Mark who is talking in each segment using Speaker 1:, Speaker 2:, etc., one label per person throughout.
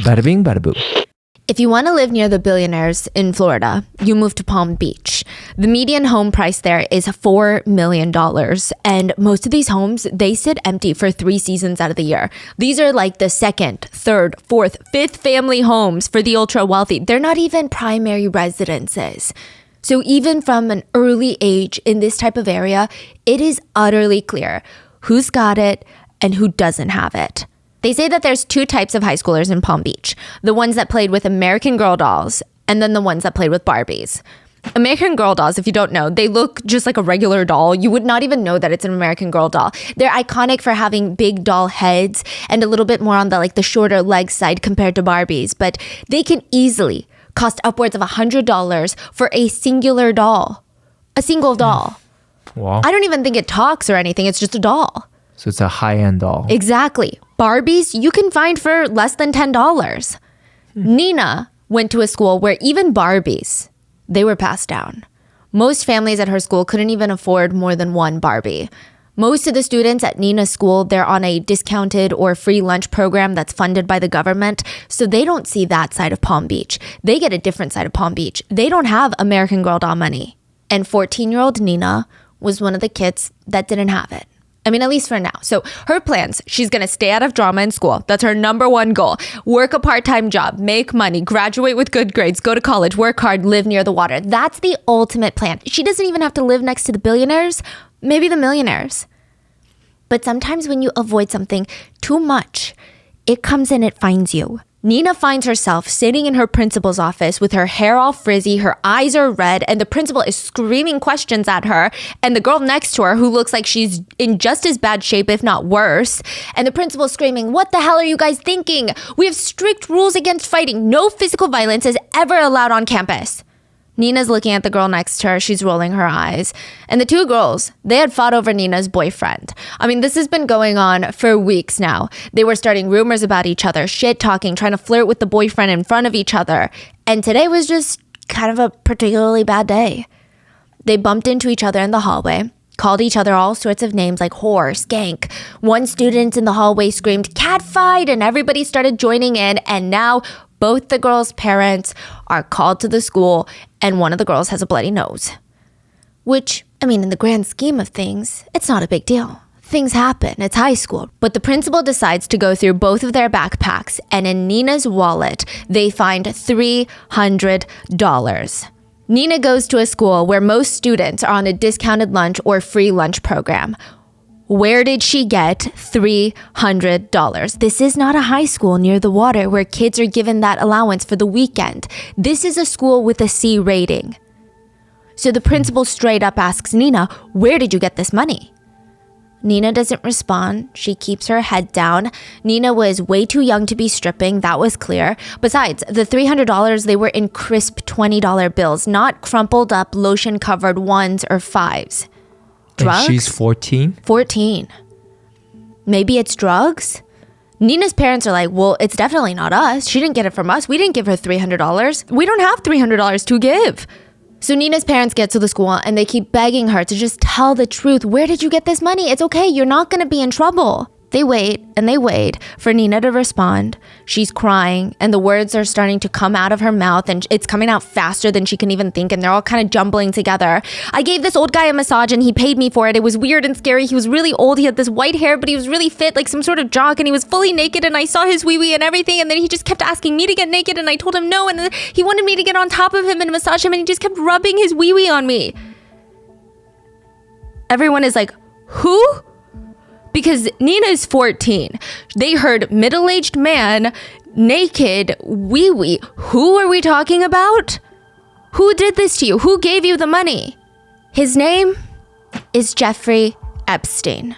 Speaker 1: Bada bing, bada boo.
Speaker 2: If you want to live near the billionaires in Florida, you move to Palm Beach. The median home price there is $4 million. And most of these homes, they sit empty for 3 seasons out of the year. These are like the second, third, fourth, fifth family homes for the ultra wealthy. They're not even primary residences. So even from an early age in this type of area, it is utterly clear who's got it and who doesn't have it. They say that there's 2 types of high schoolers in Palm Beach. The ones that played with American Girl dolls and then the ones that played with Barbies. American Girl dolls, if you don't know, they look just like a regular doll. You would not even know that it's an American Girl doll. They're iconic for having big doll heads and a little bit more on the shorter leg side compared to Barbies. But they can easily cost upwards of $100 for a singular doll. A single doll.
Speaker 1: Wow.
Speaker 2: I don't even think it talks or anything. It's just a doll.
Speaker 1: So it's a high-end doll.
Speaker 2: Exactly. Barbies you can find for less than $10. Nina went to a school where even Barbies, they were passed down. Most families at her school couldn't even afford more than one Barbie. Most of the students at Nina's school, they're on a discounted or free lunch program that's funded by the government, so they don't see that side of Palm Beach. They get a different side of Palm Beach. They don't have American Girl doll money. And 14-year-old Nina was one of the kids that didn't have it. I mean, at least for now. So her plans, she's going to stay out of drama in school. That's her number one goal. Work a part-time job, make money, graduate with good grades, go to college, work hard, live near the water. That's the ultimate plan. She doesn't even have to live next to the billionaires, maybe the millionaires. But sometimes when you avoid something too much, it comes and it finds you. Nina finds herself sitting in her principal's office with her hair all frizzy, her eyes are red, and the principal is screaming questions at her, and the girl next to her, who looks like she's in just as bad shape, if not worse, and the principal screaming, "What the hell are you guys thinking? We have strict rules against fighting. No physical violence is ever allowed on campus." Nina's looking at the girl next to her. She's rolling her eyes. And the 2 girls, they had fought over Nina's boyfriend. I mean, this has been going on for weeks now. They were starting rumors about each other, shit-talking, trying to flirt with the boyfriend in front of each other. And today was just kind of a particularly bad day. They bumped into each other in the hallway, called each other all sorts of names like whore, skank. One student in the hallway screamed, "Catfight!" and everybody started joining in. And now both the girls' parents are called to the school, and one of the girls has a bloody nose. Which, I mean, in the grand scheme of things, it's not a big deal. Things happen. It's high school. But the principal decides to go through both of their backpacks, and in Nina's wallet, they find $300. Nina goes to a school where most students are on a discounted lunch or free lunch program. Where did she get $300? This is not a high school near the water where kids are given that allowance for the weekend. This is a school with a C rating. So the principal straight up asks Nina, "Where did you get this money?" Nina doesn't respond. She keeps her head down. Nina was way too young to be stripping. That was clear. Besides, the $300, they were in crisp $20 bills, not crumpled up lotion-covered 1s or 5s. Drugs?
Speaker 1: And she's 14?
Speaker 2: 14. Maybe it's drugs? Nina's parents are like, well, it's definitely not us. She didn't get it from us. We didn't give her $300. We don't have $300 to give. So Nina's parents get to the school and they keep begging her to just tell the truth. Where did you get this money? It's okay. You're not going to be in trouble. They wait and they wait for Nina to respond. She's crying and the words are starting to come out of her mouth and it's coming out faster than she can even think and they're all kind of jumbling together. "I gave this old guy a massage and he paid me for it. It was weird and scary. He was really old. He had this white hair, but he was really fit, like some sort of jock, and he was fully naked and I saw his wee-wee and everything, and then he just kept asking me to get naked and I told him no, and then he wanted me to get on top of him and massage him and he just kept rubbing his wee-wee on me." Everyone is like, who? Because Nina's 14. They heard middle-aged man, naked, wee-wee. Who are we talking about? Who did this to you? Who gave you the money? His name is Jeffrey Epstein.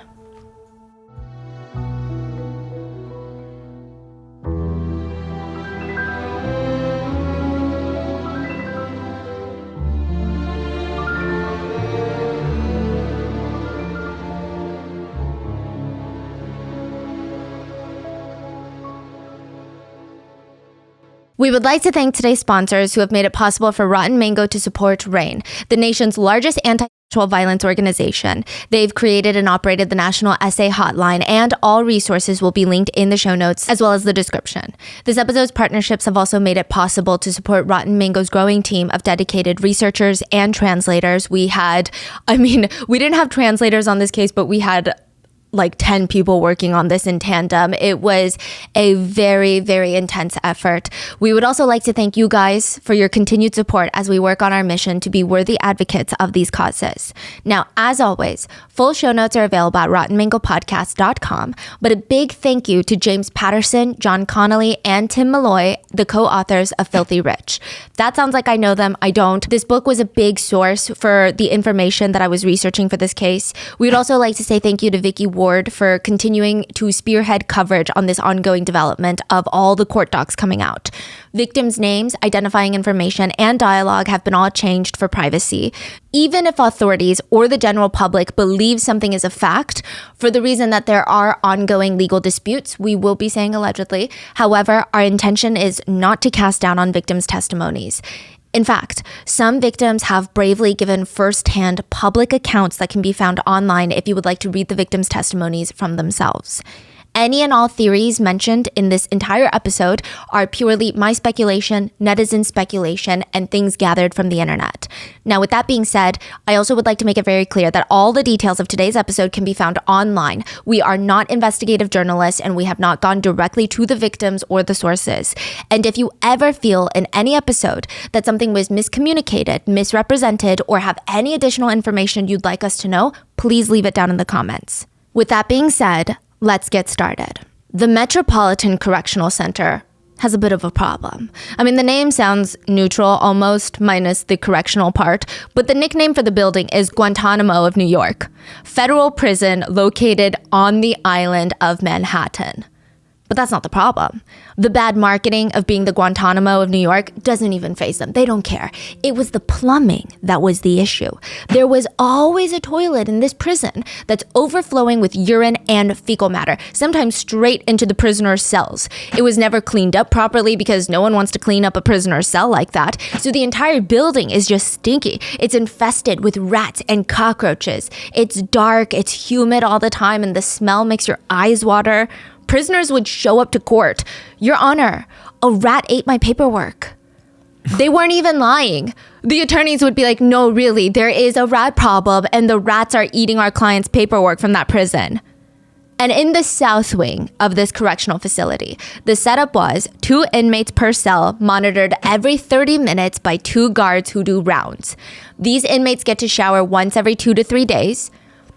Speaker 2: We would like to thank today's sponsors who have made it possible for Rotten Mango to support RAIN, the nation's largest sexual violence organization. They've created and operated the National Essay Hotline, and all resources will be linked in the show notes as well as the description. This episode's partnerships have also made it possible to support Rotten Mango's growing team of dedicated researchers and translators. We didn't have translators on this case, but we had like 10 people working on this in tandem. It was a very, very intense effort. We would also like to thank you guys for your continued support as we work on our mission to be worthy advocates of these causes. Now, as always, full show notes are available at rottenmangopodcast.com, but a big thank you to James Patterson, John Connolly, and Tim Malloy, the co-authors of Filthy Rich. That sounds like I know them. I don't. This book was a big source for the information that I was researching for this case. We would also like to say thank you to Vicky Ward for continuing to spearhead coverage on this ongoing development of all the court docs coming out. Victims' names, identifying information, and dialogue have been all changed for privacy. Even if authorities or the general public believe something is a fact, for the reason that there are ongoing legal disputes, we will be saying allegedly. However, our intention is not to cast down on victims' testimonies. In fact, some victims have bravely given firsthand public accounts that can be found online if you would like to read the victims' testimonies from themselves. Any and all theories mentioned in this entire episode are purely my speculation, netizen speculation, and things gathered from the internet. Now, with that being said, I also would like to make it very clear that all the details of today's episode can be found online. We are not investigative journalists, and we have not gone directly to the victims or the sources. And if you ever feel in any episode that something was miscommunicated, misrepresented, or have any additional information you'd like us to know, please leave it down in the comments. With that being said, let's get started. The Metropolitan Correctional Center has a bit of a problem. I mean, the name sounds neutral almost, minus the correctional part, but the nickname for the building is Guantanamo of New York, federal prison located on the island of Manhattan. But that's not the problem. The bad marketing of being the Guantanamo of New York doesn't even faze them. They don't care. It was the plumbing that was the issue. There was always a toilet in this prison that's overflowing with urine and fecal matter, sometimes straight into the prisoner's cells. It was never cleaned up properly because no one wants to clean up a prisoner's cell like that. So the entire building is just stinky. It's infested with rats and cockroaches. It's dark, it's humid all the time, and the smell makes your eyes water. Prisoners would show up to court. Your Honor, a rat ate my paperwork. They weren't even lying. The attorneys would be like, no, really, there is a rat problem and the rats are eating our client's paperwork from that prison. And in the south wing of this correctional facility, the setup was 2 inmates per cell monitored every 30 minutes by 2 guards who do rounds. These inmates get to shower once every 2 to 3 days.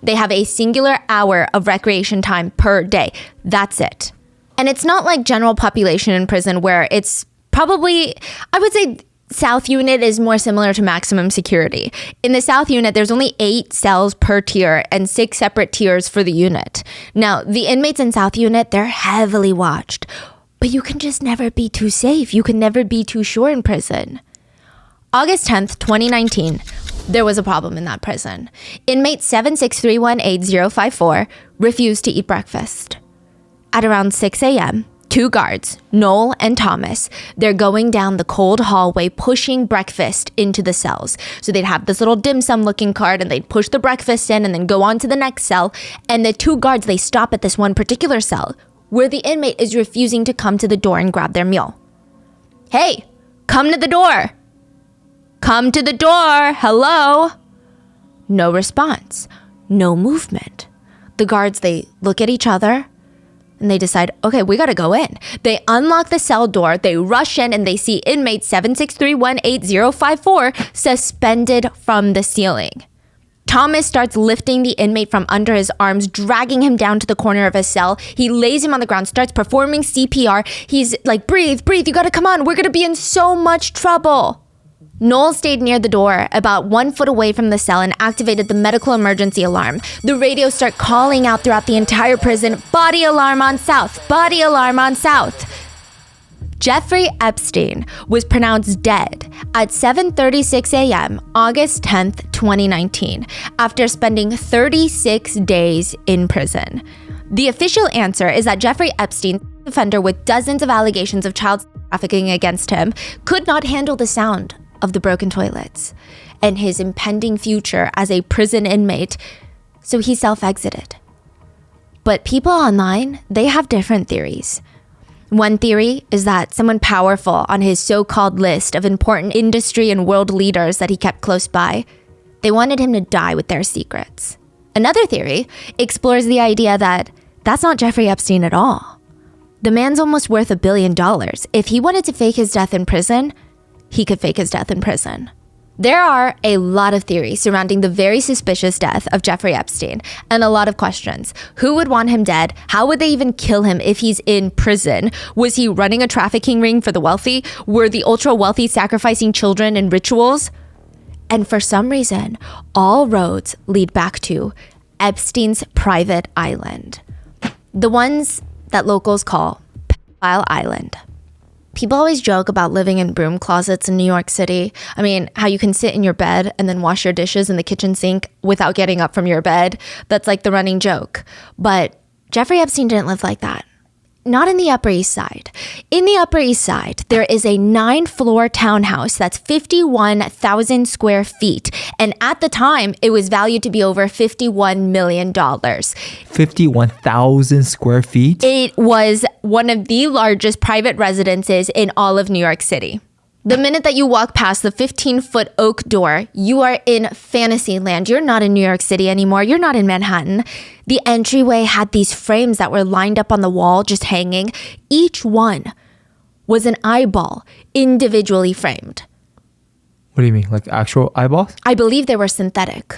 Speaker 2: They have a singular hour of recreation time per day. That's it. And it's not like general population in prison where it's probably, I would say South Unit is more similar to maximum security. In the South Unit, there's only 8 cells per tier and 6 separate tiers for the unit. Now, the inmates in South Unit, they're heavily watched. But you can just never be too safe. You can never be too sure in prison. August 10th, 2019, there was a problem in that prison. Inmate 76318-054 refused to eat breakfast. At around 6 a.m., 2 guards, Noel and Thomas, they're going down the cold hallway pushing breakfast into the cells. So they'd have this little dim sum looking cart and they'd push the breakfast in and then go on to the next cell. And the 2 guards, they stop at this one particular cell where the inmate is refusing to come to the door and grab their meal. Hey, come to the door. Come to the door. Hello. No response. No movement. The guards, they look at each other and they decide, okay, we got to go in. They unlock the cell door. They rush in and they see inmate 76318-054 suspended from the ceiling. Thomas starts lifting the inmate from under his arms, dragging him down to the corner of his cell. He lays him on the ground, starts performing CPR. He's like, breathe, you got to come on. We're going to be in so much trouble. Noel stayed near the door, about 1 foot away from the cell, and activated the medical emergency alarm. The radios start calling out throughout the entire prison, body alarm on South, body alarm on South. Jeffrey Epstein was pronounced dead at 7:36 a.m. August 10th, 2019, after spending 36 days in prison. The official answer is that Jeffrey Epstein, offender with dozens of allegations of child trafficking against him, could not handle the sound of the broken toilets and his impending future as a prison inmate, so he self-exited. But people online, they have different theories. One theory is that someone powerful on his so-called list of important industry and world leaders that he kept close by, they wanted him to die with their secrets. Another theory explores the idea that that's not Jeffrey Epstein at all. The man's almost worth $1 billion. If he wanted to fake his death in prison, he could fake his death in prison. There are a lot of theories surrounding the very suspicious death of Jeffrey Epstein and a lot of questions. Who would want him dead? How would they even kill him if he's in prison? Was he running a trafficking ring for the wealthy? Were the ultra wealthy sacrificing children in rituals? And for some reason, all roads lead back to Epstein's private island. The ones that locals call Pedophile Island. People always joke about living in broom closets in New York City. I mean, how you can sit in your bed and then wash your dishes in the kitchen sink without getting up from your bed. That's like the running joke. But Jeffrey Epstein didn't live like that. Not in the Upper East Side. In the Upper East Side, there is a 9-floor townhouse that's 51,000 square feet. And at the time, it was valued to be over $51 million.
Speaker 1: 51,000 square feet?
Speaker 2: It was one of the largest private residences in all of New York City. The minute that you walk past the 15-foot oak door, you are in fantasy land. You're not in New York City anymore. You're not in Manhattan. The entryway had these frames that were lined up on the wall, just hanging. Each one was an eyeball, individually framed.
Speaker 1: What do you mean? Like actual eyeballs?
Speaker 2: I believe they were synthetic.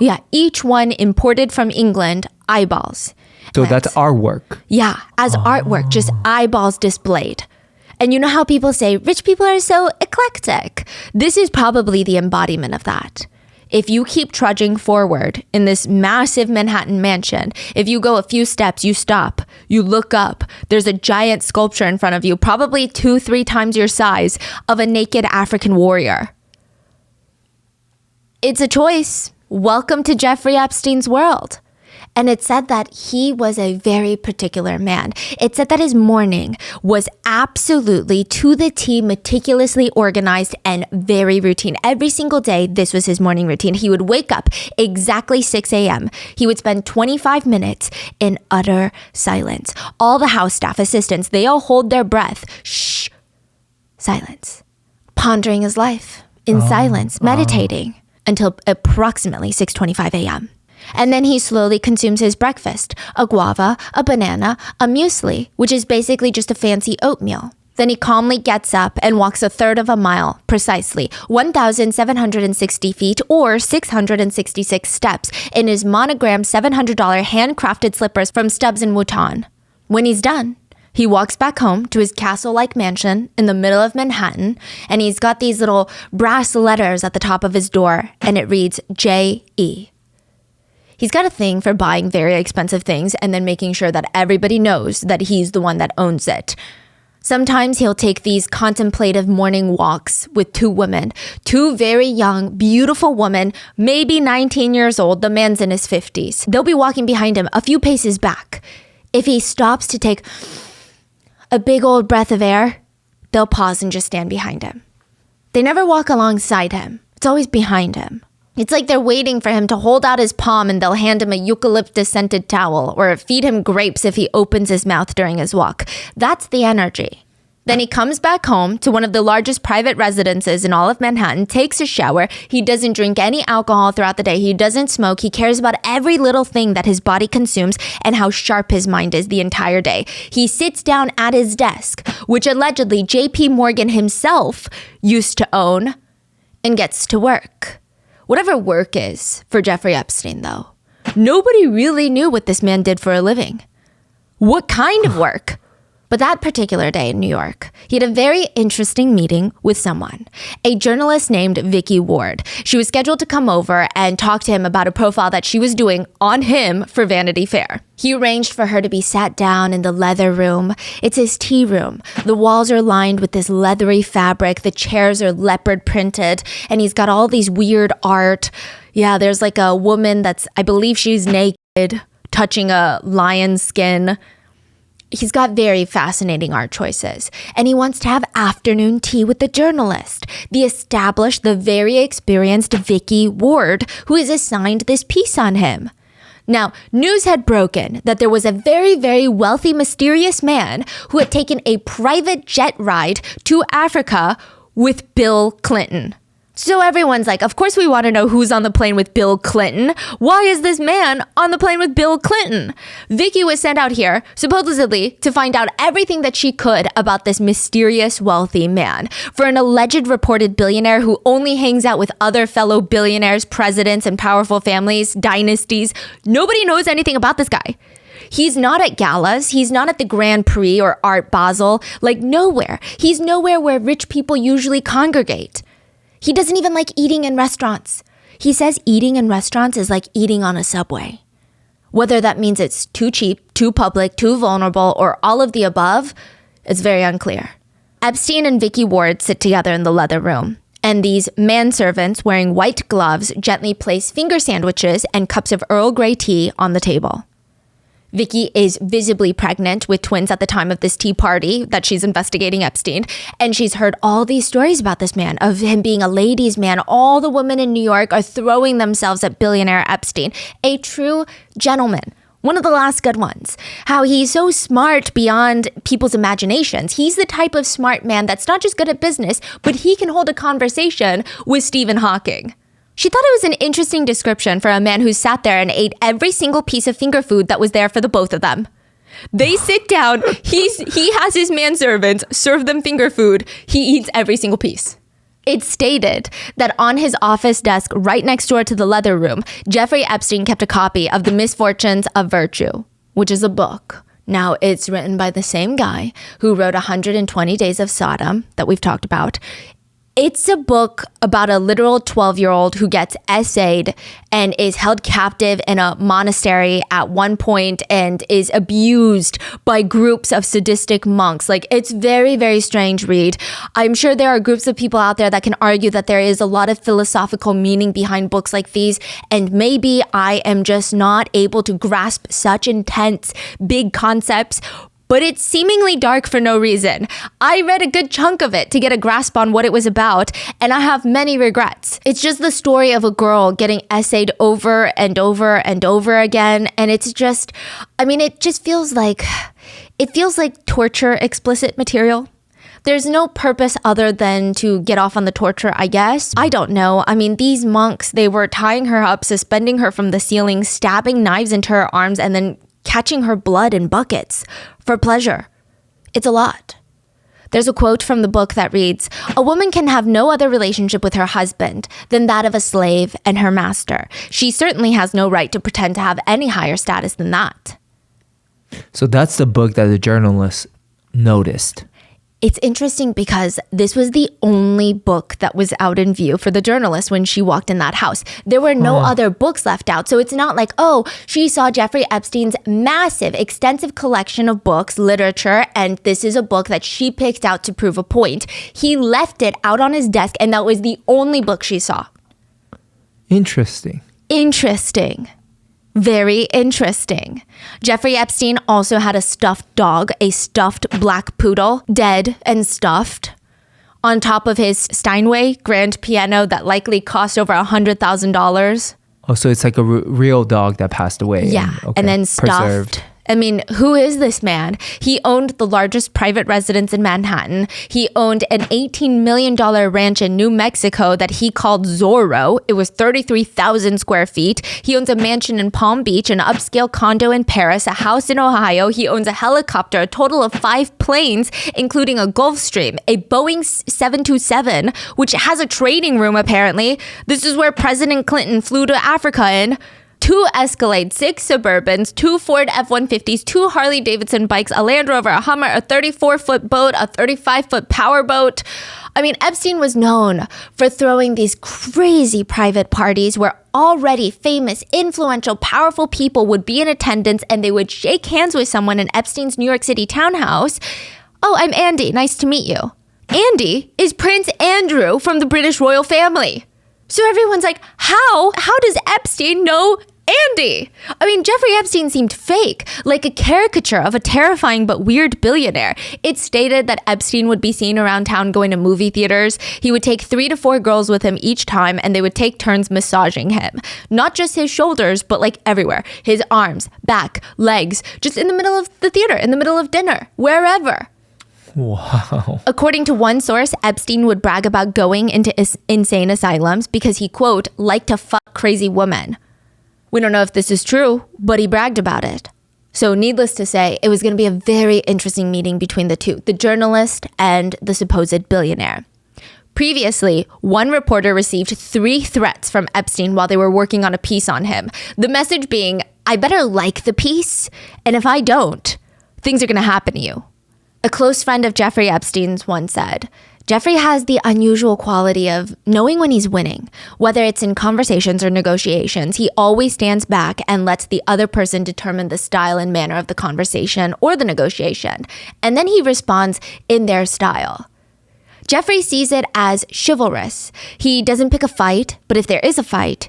Speaker 2: Yeah, each one imported from England, eyeballs.
Speaker 1: So that's artwork.
Speaker 2: Yeah, as artwork, just eyeballs displayed. And you know how people say rich people are so eclectic? This is probably the embodiment of that. If you keep trudging forward in this massive Manhattan mansion, if you go a few steps, you stop, you look up, there's a giant sculpture in front of you, probably 2-3 times your size, of a naked African warrior. It's a choice. Welcome to Jeffrey Epstein's world. And it said that he was a very particular man. It said that his morning was absolutely to the T, meticulously organized and very routine. Every single day, this was his morning routine. He would wake up exactly 6 a.m. He would spend 25 minutes in utter silence. All the house staff, assistants, they all hold their breath. Shh. Silence. Pondering his life in silence, meditating until approximately 6:25 a.m. And then he slowly consumes his breakfast, a guava, a banana, a muesli, which is basically just a fancy oatmeal. Then he calmly gets up and walks a third of a mile, precisely 1,760 feet or 666 steps in his monogrammed $700 handcrafted slippers from Stubbs and Wootton. When he's done, he walks back home to his castle-like mansion in the middle of Manhattan, and he's got these little brass letters at the top of his door, and it reads J.E. He's got a thing for buying very expensive things and then making sure that everybody knows that he's the one that owns it. Sometimes he'll take these contemplative morning walks with 2 women, 2 very young, beautiful women, maybe 19 years old. The man's in his 50s. They'll be walking behind him a few paces back. If he stops to take a big old breath of air, they'll pause and just stand behind him. They never walk alongside him. It's always behind him. It's like they're waiting for him to hold out his palm and they'll hand him a eucalyptus-scented towel or feed him grapes if he opens his mouth during his walk. That's the energy. Then he comes back home to one of the largest private residences in all of Manhattan, takes a shower. He doesn't drink any alcohol throughout the day. He doesn't smoke. He cares about every little thing that his body consumes and how sharp his mind is the entire day. He sits down at his desk, which allegedly J.P. Morgan himself used to own, and gets to work. Whatever work is for Jeffrey Epstein, though, nobody really knew what this man did for a living. What kind of work? But that particular day in New York, he had a very interesting meeting with someone, a journalist named Vicky Ward. She was scheduled to come over and talk to him about a profile that she was doing on him for Vanity Fair. He arranged for her to be sat down in the leather room. It's his tea room. The walls are lined with this leathery fabric. The chairs are leopard printed, and he's got all these weird art. Yeah, there's like a woman that's, I believe she's naked, touching a lion's skin. He's got very fascinating art choices, and he wants to have afternoon tea with the journalist, the very experienced Vicky Ward, who is assigned this piece on him. Now, news had broken that there was a very, very wealthy, mysterious man who had taken a private jet ride to Africa with Bill Clinton. So everyone's like, of course we want to know who's on the plane with Bill Clinton. Why is this man on the plane with Bill Clinton? Vicky was sent out here, supposedly, to find out everything that she could about this mysterious wealthy man. For an alleged reported billionaire who only hangs out with other fellow billionaires, presidents, and powerful families, dynasties, nobody knows anything about this guy. He's not at galas. He's not at the Grand Prix or Art Basel. Like, nowhere. He's nowhere where rich people usually congregate. He doesn't even like eating in restaurants. He says eating in restaurants is like eating on a subway. Whether that means it's too cheap, too public, too vulnerable, or all of the above, it's very unclear. Epstein and Vicky Ward sit together in the leather room, and these manservants wearing white gloves gently place finger sandwiches and cups of Earl Grey tea on the table. Vicky is visibly pregnant with twins at the time of this tea party that she's investigating Epstein. And she's heard all these stories about this man, of him being a ladies' man. All the women in New York are throwing themselves at billionaire Epstein. A true gentleman. One of the last good ones. How he's so smart beyond people's imaginations. He's the type of smart man that's not just good at business, but he can hold a conversation with Stephen Hawking. She thought it was an interesting description for a man who sat there and ate every single piece of finger food that was there for the both of them. They sit down, he has his manservants serve them finger food, he eats every single piece. It's stated that on his office desk right next door to the leather room, Jeffrey Epstein kept a copy of The Misfortunes of Virtue, which is a book. Now, it's written by the same guy who wrote 120 Days of Sodom that we've talked about. It's a book about a literal 12-year-old who gets essayed and is held captive in a monastery at one point and is abused by groups of sadistic monks. Like, it's very, very strange read. I'm sure there are groups of people out there that can argue that there is a lot of philosophical meaning behind books like these, and maybe I am just not able to grasp such intense, big concepts. But it's seemingly dark for no reason. I read a good chunk of it to get a grasp on what it was about, and I have many regrets. It's just the story of a girl getting essayed over and over and over again, and it's just, it just feels like torture explicit material. There's no purpose other than to get off on the torture, I guess. I don't know. These monks, they were tying her up, suspending her from the ceiling, stabbing knives into her arms, and then catching her blood in buckets for pleasure. It's a lot. There's a quote from the book that reads, "A woman can have no other relationship with her husband than that of a slave and her master. She certainly has no right to pretend to have any higher status than that."
Speaker 1: So that's the book that the journalist noticed.
Speaker 2: It's interesting because this was the only book that was out in view for the journalist when she walked in that house. There were no other books left out. So it's not like, she saw Jeffrey Epstein's massive, extensive collection of books, literature, and this is a book that she picked out to prove a point. He left it out on his desk, and that was the only book she saw.
Speaker 1: Interesting.
Speaker 2: Very interesting. Jeffrey Epstein also had a stuffed dog, a stuffed black poodle, dead and stuffed, on top of his Steinway grand piano that likely cost over $100,000.
Speaker 1: Oh, so it's like a real dog that passed away.
Speaker 2: Yeah, and then stuffed.
Speaker 1: Preserved.
Speaker 2: Who is this man? He owned the largest private residence in Manhattan. He owned an $18 million ranch in New Mexico that he called Zorro. It was 33,000 square feet. He owns a mansion in Palm Beach, an upscale condo in Paris, a house in Ohio. He owns a helicopter, a total of 5 planes, including a Gulfstream, a Boeing 727, which has a trading room apparently. This is where President Clinton flew to Africa in. 2 Escalades, 6 Suburbans, 2 Ford F-150s, 2 Harley-Davidson bikes, a Land Rover, a Hummer, a 34-foot boat, a 35-foot powerboat. Epstein was known for throwing these crazy private parties where already famous, influential, powerful people would be in attendance and they would shake hands with someone in Epstein's New York City townhouse. "Oh, I'm Andy. Nice to meet you." Andy is Prince Andrew from the British royal family. So everyone's like, how does Epstein know Andy! I mean, Jeffrey Epstein seemed fake, like a caricature of a terrifying but weird billionaire. It's stated that Epstein would be seen around town going to movie theaters. He would take 3 to 4 girls with him each time, and they would take turns massaging him. Not just his shoulders, but like everywhere. His arms, back, legs, just in the middle of the theater, in the middle of dinner, wherever.
Speaker 1: Wow.
Speaker 2: According to one source, Epstein would brag about going into insane asylums because he, quote, liked to fuck crazy women. We don't know if this is true, but he bragged about it. So needless to say, it was going to be a very interesting meeting between the two, the journalist and the supposed billionaire. Previously, one reporter received 3 threats from Epstein while they were working on a piece on him. The message being, I better like the piece, and if I don't, things are going to happen to you. A close friend of Jeffrey Epstein's once said, Jeffrey has the unusual quality of knowing when he's winning. Whether it's in conversations or negotiations, he always stands back and lets the other person determine the style and manner of the conversation or the negotiation. And then he responds in their style. Jeffrey sees it as chivalrous. He doesn't pick a fight, but if there is a fight,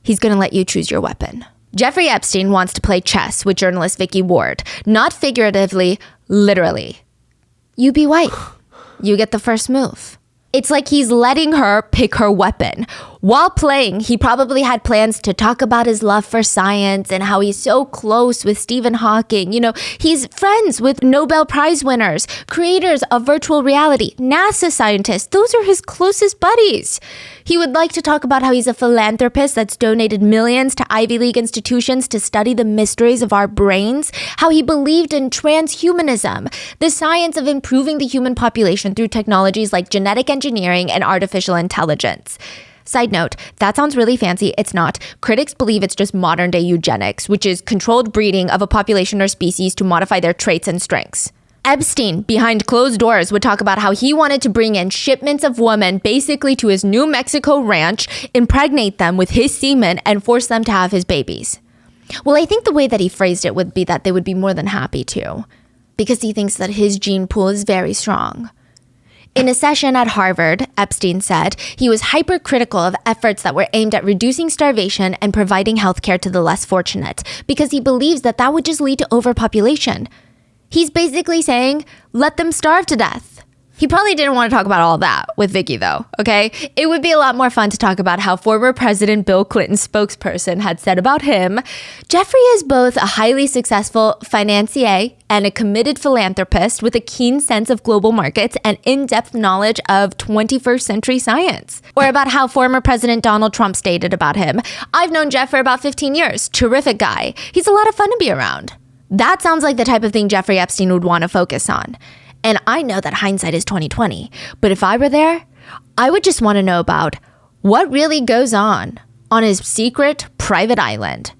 Speaker 2: he's going to let you choose your weapon. Jeffrey Epstein wants to play chess with journalist Vicky Ward, not figuratively, literally. You be white. You get the first move. It's like he's letting her pick her weapon. While playing, he probably had plans to talk about his love for science and how he's so close with Stephen Hawking. You know, he's friends with Nobel Prize winners, creators of virtual reality, NASA scientists. Those are his closest buddies. He would like to talk about how he's a philanthropist that's donated millions to Ivy League institutions to study the mysteries of our brains, how he believed in transhumanism, the science of improving the human population through technologies like genetic engineering and artificial intelligence. Side note, that sounds really fancy. It's not. Critics believe it's just modern day eugenics, which is controlled breeding of a population or species to modify their traits and strengths. Epstein, behind closed doors, would talk about how he wanted to bring in shipments of women basically to his New Mexico ranch, impregnate them with his semen, and force them to have his babies. Well, I think the way that he phrased it would be that they would be more than happy to, because he thinks that his gene pool is very strong. In a session at Harvard, Epstein said he was hypercritical of efforts that were aimed at reducing starvation and providing healthcare to the less fortunate, because he believes that that would just lead to overpopulation. He's basically saying, let them starve to death. He probably didn't want to talk about all that with Vicky, though, okay? It would be a lot more fun to talk about how former President Bill Clinton's spokesperson had said about him, Jeffrey is both a highly successful financier and a committed philanthropist with a keen sense of global markets and in-depth knowledge of 21st century science. Or about how former President Donald Trump stated about him, I've known Jeff for about 15 years. Terrific guy. He's a lot of fun to be around. That sounds like the type of thing Jeffrey Epstein would want to focus on. And I know that hindsight is 20/20, but if I were there, I would just want to know about what really goes on his secret private island.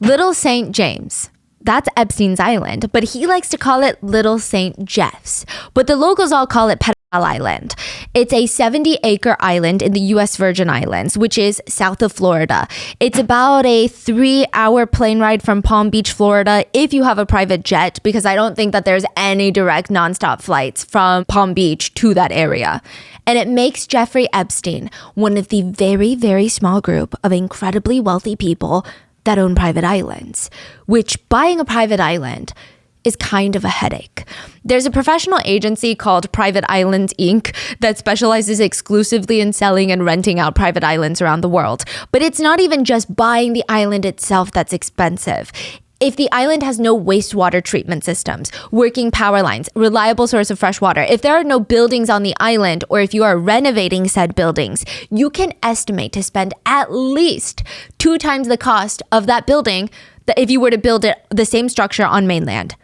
Speaker 2: Little St. James. That's Epstein's island, but he likes to call it Little St. Jeff's. But the locals all call it Pedophile Island. It's a 70-acre island in the U.S. Virgin Islands, which is south of Florida. It's about a 3-hour plane ride from Palm Beach, Florida, if you have a private jet, because I don't think that there's any direct nonstop flights from Palm Beach to that area. And it makes Jeffrey Epstein one of the very, very small group of incredibly wealthy people that own private islands, which buying a private island is kind of a headache. There's a professional agency called Private Islands Inc. that specializes exclusively in selling and renting out private islands around the world. But it's not even just buying the island itself that's expensive. If the island has no wastewater treatment systems, working power lines, reliable source of fresh water, if there are no buildings on the island, or if you are renovating said buildings, you can estimate to spend at least 2 times the cost of that building that if you were to build it, the same structure on mainland.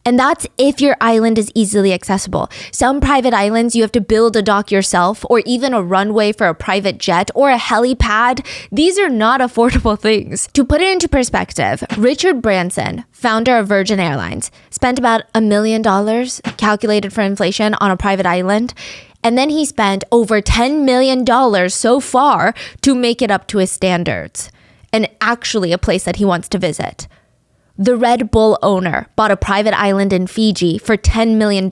Speaker 2: And that's if your island is easily accessible. Some private islands, you have to build a dock yourself, or even a runway for a private jet or a helipad. These are not affordable things. To put it into perspective, Richard Branson, founder of Virgin Airlines, spent about $1 million calculated for inflation on a private island. And then he spent over $10 million so far to make it up to his standards, and actually a place that he wants to visit. The Red Bull owner bought a private island in Fiji for $10 million,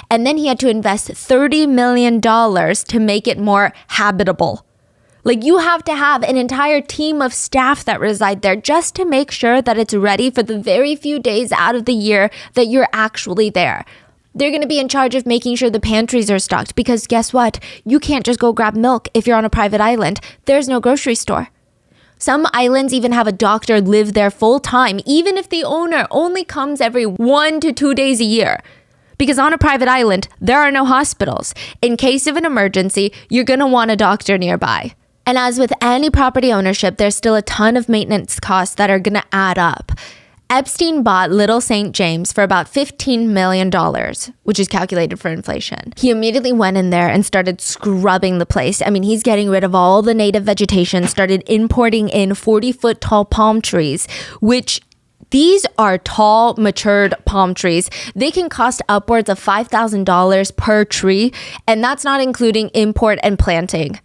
Speaker 2: and then he had to invest $30 million to make it more habitable. Like, you have to have an entire team of staff that reside there just to make sure that it's ready for the very few days out of the year that you're actually there. They're going to be in charge of making sure the pantries are stocked, because guess what? You can't just go grab milk if you're on a private island. There's no grocery store. Some islands even have a doctor live there full time, even if the owner only comes every 1 to 2 days a year. Because on a private island, there are no hospitals. In case of an emergency, you're going to want a doctor nearby. And as with any property ownership, there's still a ton of maintenance costs that are going to add up. Epstein bought Little St. James for about $15 million, which is calculated for inflation. He immediately went in there and started scrubbing the place. I mean, he's getting rid of all the native vegetation, started importing in 40-foot tall palm trees, which these are tall, matured palm trees. They can cost upwards of $5,000 per tree, and that's not including import and planting.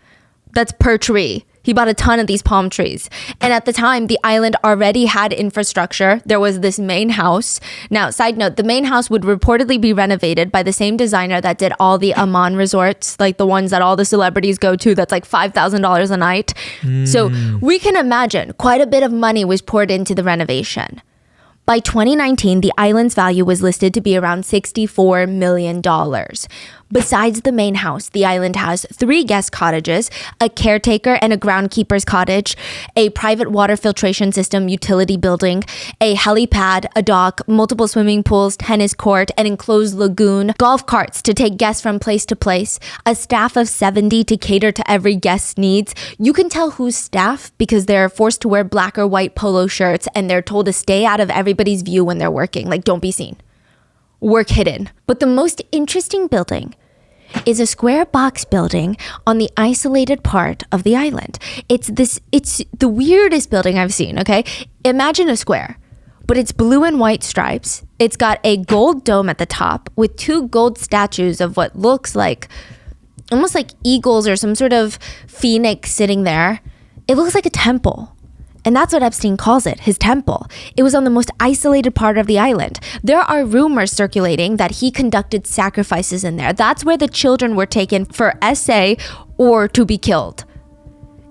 Speaker 2: That's per tree. He bought a ton of these palm trees. And at the time, the island already had infrastructure. There was this main house. Now, side note, the main house would reportedly be renovated by the same designer that did all the Amman resorts, like the ones that all the celebrities go to, that's like $5,000 a night. So we can imagine quite a bit of money was poured into the renovation. By 2019, the island's value was listed to be around $64 million. Besides the main house, the island has 3 guest cottages, a caretaker and a groundkeeper's cottage, a private water filtration system utility building, a helipad, a dock, multiple swimming pools, tennis court, an enclosed lagoon, golf carts to take guests from place to place, a staff of 70 to cater to every guest's needs. You can tell who's staff because they're forced to wear black or white polo shirts, and they're told to stay out of everybody's view when they're working. Like, don't be seen. Work hidden. But the most interesting building is a square box building on the isolated part of the island. It's the weirdest building I've seen, okay? Imagine a square, but it's blue and white stripes. It's got a gold dome at the top with 2 gold statues of what looks like almost like eagles or some sort of phoenix sitting there. It looks like a temple. And that's what Epstein calls it, his temple. It was on the most isolated part of the island. There are rumors circulating that he conducted sacrifices in there. That's where the children were taken for SA or to be killed.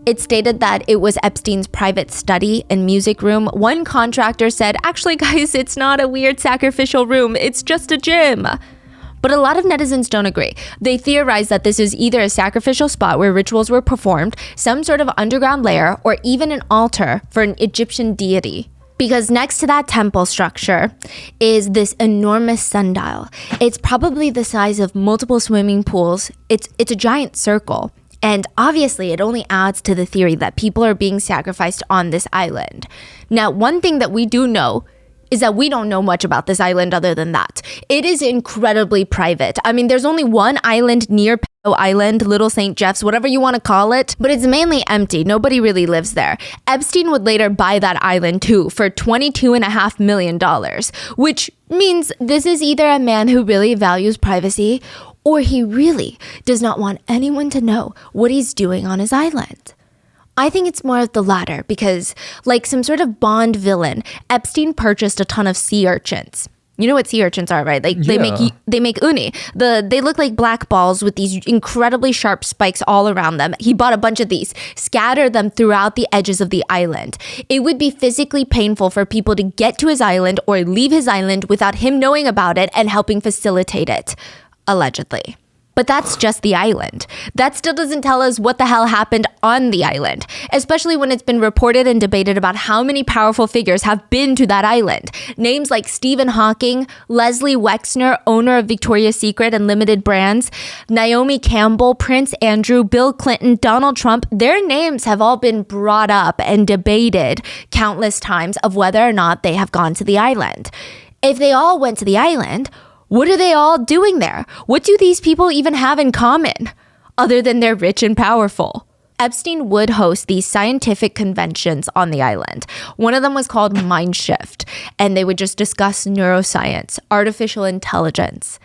Speaker 2: It stated that it was Epstein's private study and music room. One contractor said, actually, guys, it's not a weird sacrificial room. It's just a gym. But a lot of netizens don't agree. They theorize that this is either a sacrificial spot where rituals were performed, some sort of underground lair, or even an altar for an Egyptian deity. Because next to that temple structure is this enormous sundial. It's probably the size of multiple swimming pools. It's a giant circle. And obviously, it only adds to the theory that people are being sacrificed on this island. Now, one thing that we do know is that we don't know much about this island other than that. It is incredibly private. I mean, there's only one island near Pedo Island, Little St. Jeff's, whatever you want to call it, but it's mainly empty. Nobody really lives there. Epstein would later buy that island too for $22.5 million, which means this is either a man who really values privacy or he really does not want anyone to know what he's doing on his island. I think it's more of the latter because, like some sort of Bond villain, Epstein purchased a ton of sea urchins. You know what sea urchins are, right? Like they make uni. They look like black balls with these incredibly sharp spikes all around them. He bought a bunch of these, scattered them throughout the edges of the island. It would be physically painful for people to get to his island or leave his island without him knowing about it and helping facilitate it, allegedly. But that's just the island. That still doesn't tell us what the hell happened on the island, especially when it's been reported and debated about how many powerful figures have been to that island. Names like Stephen Hawking, Leslie Wexner, owner of Victoria's Secret and Limited Brands, Naomi Campbell, Prince Andrew, Bill Clinton, Donald Trump, their names have all been brought up and debated countless times of whether or not they have gone to the island. If they all went to the island, what are they all doing there? What do these people even have in common other than they're rich and powerful? Epstein would host these scientific conventions on the island. One of them was called Mindshift, and they would just discuss neuroscience, artificial intelligence.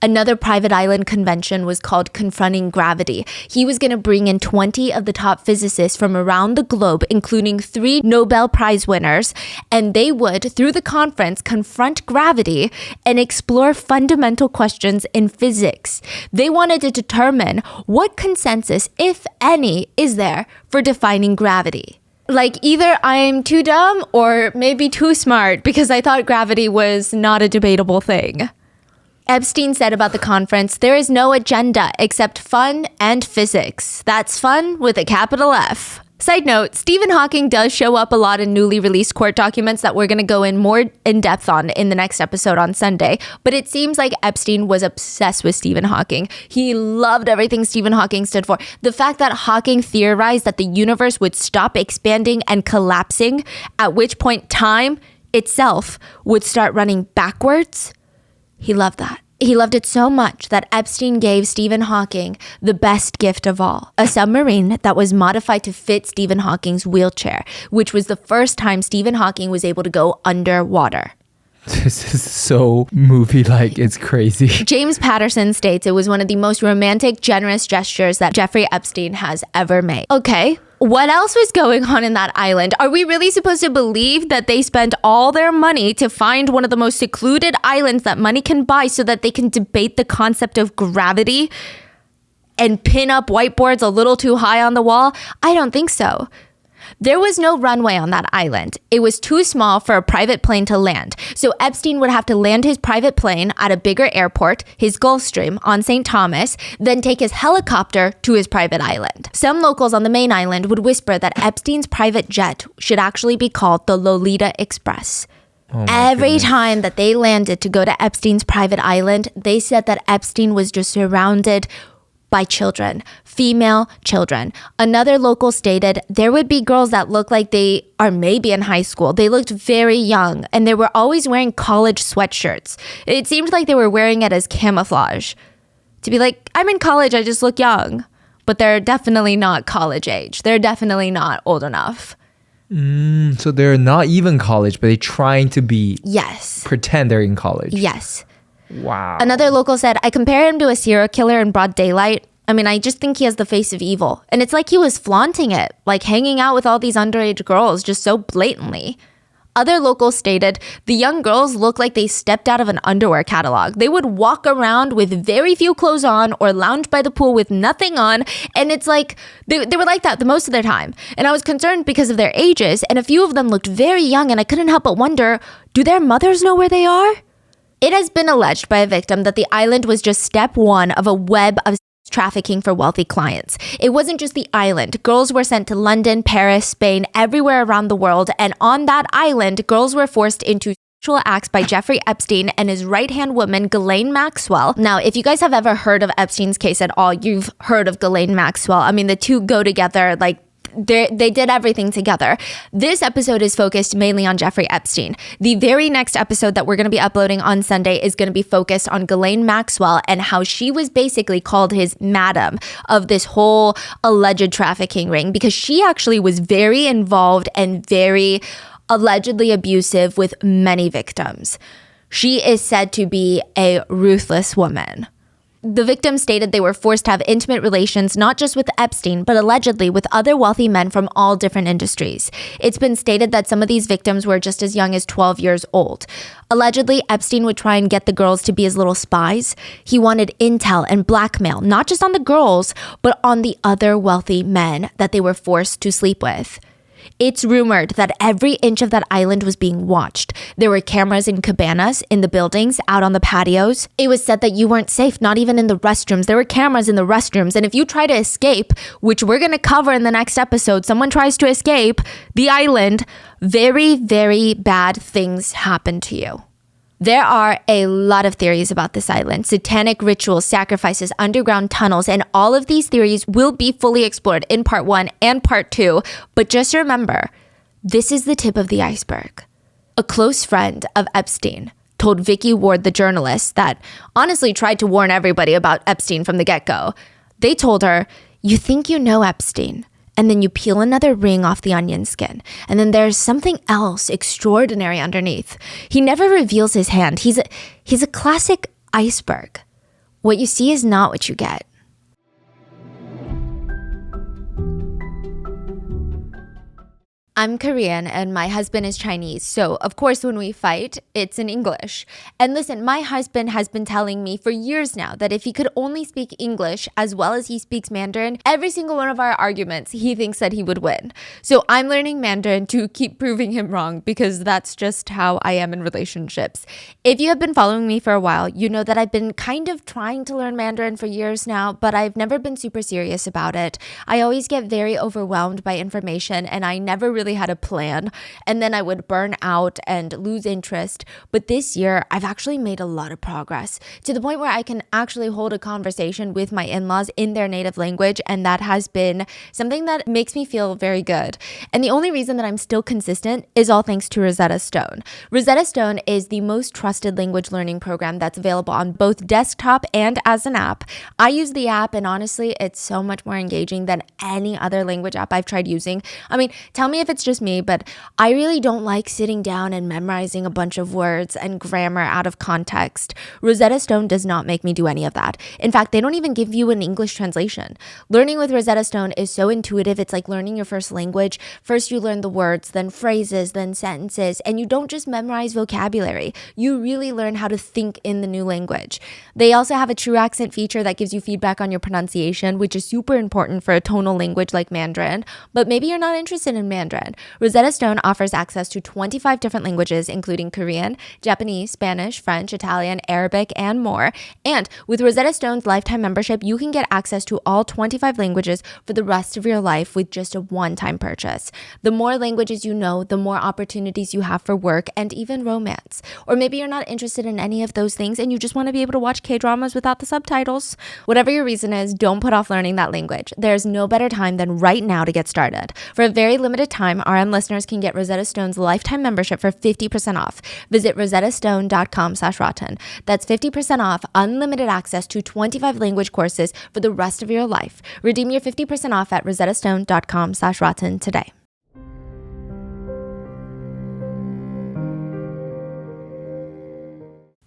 Speaker 2: Another private island convention was called Confronting Gravity. He was going to bring in 20 of the top physicists from around the globe, including 3 Nobel Prize winners, and they would, through the conference, confront gravity and explore fundamental questions in physics. They wanted to determine what consensus, if any, is there for defining gravity. Like, either I'm too dumb or maybe too smart because I thought gravity was not a debatable thing. Epstein said about the conference, there is no agenda except fun and physics. That's fun with a capital F. Side note, Stephen Hawking does show up a lot in newly released court documents that we're going to go in more in depth on in the next episode on Sunday. But it seems like Epstein was obsessed with Stephen Hawking. He loved everything Stephen Hawking stood for. The fact that Hawking theorized that the universe would stop expanding and collapsing, at which point time itself would start running backwards. He loved that. He loved it so much that Epstein gave Stephen Hawking the best gift of all, a submarine that was modified to fit Stephen Hawking's wheelchair, which was the first time Stephen Hawking was able to go underwater.
Speaker 1: This is so movie-like. It's crazy.
Speaker 2: James Patterson states it was one of the most romantic, generous gestures that Jeffrey Epstein has ever made. Okay, what else was going on in that island? Are we really supposed to believe that they spent all their money to find one of the most secluded islands that money can buy so that they can debate the concept of gravity and pin up whiteboards a little too high on the wall? I don't think so. There was no runway on that island. It was too small for a private plane to land. So Epstein would have to land his private plane at a bigger airport, his Gulfstream on St. Thomas, then take his helicopter to his private island. Some locals on the main island would whisper that Epstein's private jet should actually be called the Lolita Express. Every time that they landed to go to Epstein's private island, they said that Epstein was just surrounded by children, female children. Another local stated there would be girls that looked like they are maybe in high school. They looked very young and they were always wearing college sweatshirts. It seemed like they were wearing it as camouflage. To be like, I'm in college, I just look young. But they're definitely not college age. They're definitely not old enough.
Speaker 1: So they're not even college, but they're trying to be...
Speaker 2: Yes.
Speaker 1: Pretend they're in college.
Speaker 2: Yes.
Speaker 1: Wow.
Speaker 2: Another local said, I compare him to a serial killer in broad daylight. I mean, I just think he has the face of evil. And it's like he was flaunting it, like hanging out with all these underage girls just so blatantly. Other locals stated, the young girls look like they stepped out of an underwear catalog. They would walk around with very few clothes on or lounge by the pool with nothing on. And it's like, they were like that the most of their time. And I was concerned because of their ages. And a few of them looked very young. And I couldn't help but wonder, do their mothers know where they are? It has been alleged by a victim that the island was just step one of a web of trafficking for wealthy clients. It wasn't just the island. Girls were sent to London, Paris, Spain, everywhere around the world. And on that island, girls were forced into sexual acts by Jeffrey Epstein and his right-hand woman, Ghislaine Maxwell. Now, if you guys have ever heard of Epstein's case at all, you've heard of Ghislaine Maxwell. I mean, the two go together like they did everything together. This episode is focused mainly on Jeffrey Epstein. The very next episode that we're going to be uploading on Sunday is going to be focused on Ghislaine Maxwell and how she was basically called his madam of this whole alleged trafficking ring because she actually was very involved and very allegedly abusive with many victims. She is said to be a ruthless woman. The victims stated they were forced to have intimate relations not just with Epstein, but allegedly with other wealthy men from all different industries. It's been stated that some of these victims were just as young as 12 years old. Allegedly, Epstein would try and get the girls to be his little spies. He wanted intel and blackmail, not just on the girls, but on the other wealthy men that they were forced to sleep with. It's rumored that every inch of that island was being watched. There were cameras in cabanas, in the buildings, out on the patios. It was said that you weren't safe, not even in the restrooms. There were cameras in the restrooms. And if you try to escape, which we're going to cover in the next episode, someone tries to escape the island, very, very bad things happen to you. There are a lot of theories about this island, satanic rituals, sacrifices, underground tunnels, and all of these theories will be fully explored in part 1 and part 2. But just remember, this is the tip of the iceberg. A close friend of Epstein told Vicky Ward, the journalist, that honestly tried to warn everybody about Epstein from the get-go. They told her, you think you know Epstein, and then you peel another ring off the onion skin. And then there's something else extraordinary underneath. He never reveals his hand. He's a classic iceberg. What you see is not what you get. I'm Korean and my husband is Chinese. So, of course, when we fight, it's in English. And listen, my husband has been telling me for years now that if he could only speak English as well as he speaks Mandarin, every single one of our arguments, he thinks that he would win. So I'm learning Mandarin to keep proving him wrong because that's just how I am in relationships. If you have been following me for a while, you know that I've been kind of trying to learn Mandarin for years now, but I've never been super serious about it. I always get very overwhelmed by information and I never really had a plan, and then I would burn out and lose interest. But this year, I've actually made a lot of progress to the point where I can actually hold a conversation with my in-laws in their native language, and that has been something that makes me feel very good. And the only reason that I'm still consistent is all thanks to Rosetta Stone. Rosetta Stone is the most trusted language learning program that's available on both desktop and as an app. I use the app, and honestly, it's so much more engaging than any other language app I've tried using. I mean, tell me if it's just me, but I really don't like sitting down and memorizing a bunch of words and grammar out of context. Rosetta Stone does not make me do any of that. In fact, they don't even give you an English translation. Learning with Rosetta Stone is so intuitive. It's like learning your first language. First, you learn the words, then phrases, then sentences, and you don't just memorize vocabulary. You really learn how to think in the new language. They also have a true accent feature that gives you feedback on your pronunciation, which is super important for a tonal language like Mandarin. But maybe you're not interested in Mandarin. Rosetta Stone offers access to 25 different languages, including Korean, Japanese, Spanish, French, Italian, Arabic, and more. And with Rosetta Stone's lifetime membership, you can get access to all 25 languages for the rest of your life with just a one-time purchase. The more languages you know, the more opportunities you have for work and even romance. Or maybe you're not interested in any of those things and you just want to be able to watch K-dramas without the subtitles. Whatever your reason is, don't put off learning that language. There's no better time than right now to get started. For a very limited time, RM listeners can get Rosetta Stone's lifetime membership for 50% off. Visit rosettastone.com/rotten. That's 50% off unlimited access to 25 language courses for the rest of your life. Redeem your 50% off at rosettastone.com/rotten today.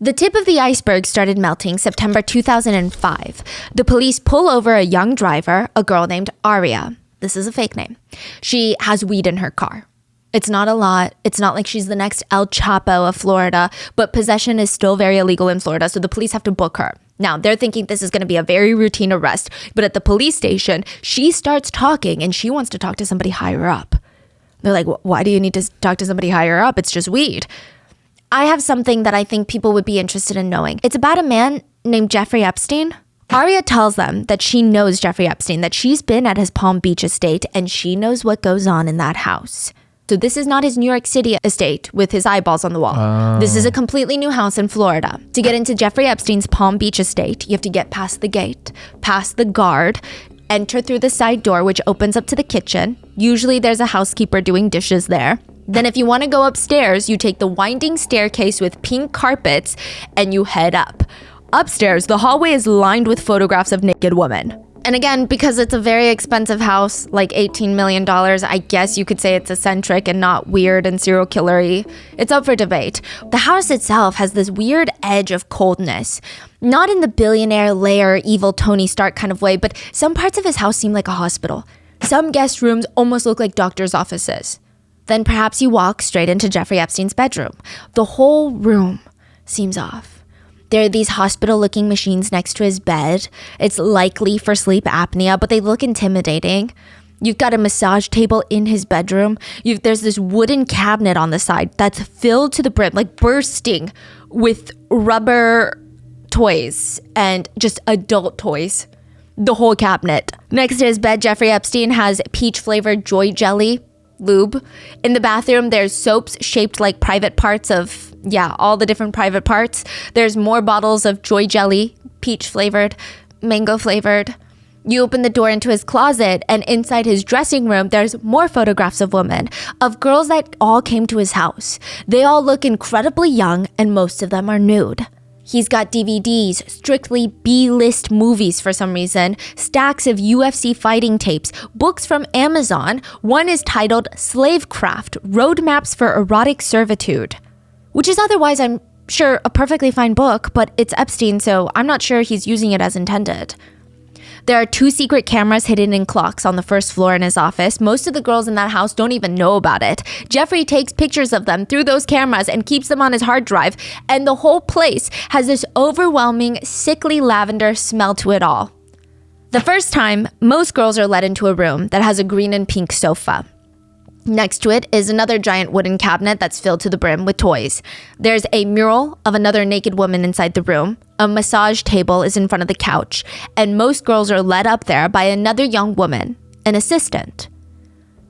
Speaker 2: The tip of the iceberg started melting September 2005. The police pull over a young driver, a girl named Aria. This is a fake name. She has weed in her car. It's not a lot. It's not like she's the next El Chapo of Florida, but possession is still very illegal in Florida, so the police have to book her. Now, they're thinking this is going to be a very routine arrest, but at the police station, she starts talking and she wants to talk to somebody higher up. They're like, why do you need to talk to somebody higher up? It's just weed. I have something that I think people would be interested in knowing. It's about a man named Jeffrey Epstein. Aria tells them that she knows Jeffrey Epstein, that she's been at his Palm Beach estate and she knows what goes on in that house. So this is not his New York City estate with his eyeballs on the wall. This is a completely new house in Florida. To get into Jeffrey Epstein's Palm Beach estate, you have to get past the gate, past the guard, enter through the side door, which opens up to the kitchen. Usually there's a housekeeper doing dishes there. Then if you want to go upstairs, you take the winding staircase with pink carpets and you head up. Upstairs, the hallway is lined with photographs of naked women. And again, because it's a very expensive house, like $18 million, I guess you could say it's eccentric and not weird and serial killer-y. It's up for debate. The house itself has this weird edge of coldness. Not in the billionaire lair, evil Tony Stark kind of way, but some parts of his house seem like a hospital. Some guest rooms almost look like doctor's offices. Then perhaps you walk straight into Jeffrey Epstein's bedroom. The whole room seems off. There are these hospital-looking machines next to his bed. It's likely for sleep apnea, but they look intimidating. You've got a massage table in his bedroom. There's this wooden cabinet on the side that's filled to the brim, like bursting with rubber toys and just adult toys. The whole cabinet. Next to his bed, Jeffrey Epstein has peach-flavored Joy Jelly lube. In the bathroom, there's soaps shaped like private parts of, all the different private parts. There's more bottles of Joy Jelly, peach flavored, mango flavored. You open the door into his closet, and inside his dressing room, there's more photographs of women, of girls that all came to his house. They all look incredibly young, and most of them are nude. He's got DVDs, strictly B-list movies for some reason, stacks of UFC fighting tapes, books from Amazon. One is titled Slavecraft, Roadmaps for Erotic Servitude, which is otherwise, I'm sure, a perfectly fine book, but it's Epstein, so I'm not sure he's using it as intended. There are 2 secret cameras hidden in clocks on the first floor in his office. Most of the girls in that house don't even know about it. Jeffrey takes pictures of them through those cameras and keeps them on his hard drive. And the whole place has this overwhelming, sickly lavender smell to it all. The first time, most girls are led into a room that has a green and pink sofa. Next to it is another giant wooden cabinet that's filled to the brim with toys. There's a mural of another naked woman inside the room. A massage table is in front of the couch, and most girls are led up there by another young woman, an assistant.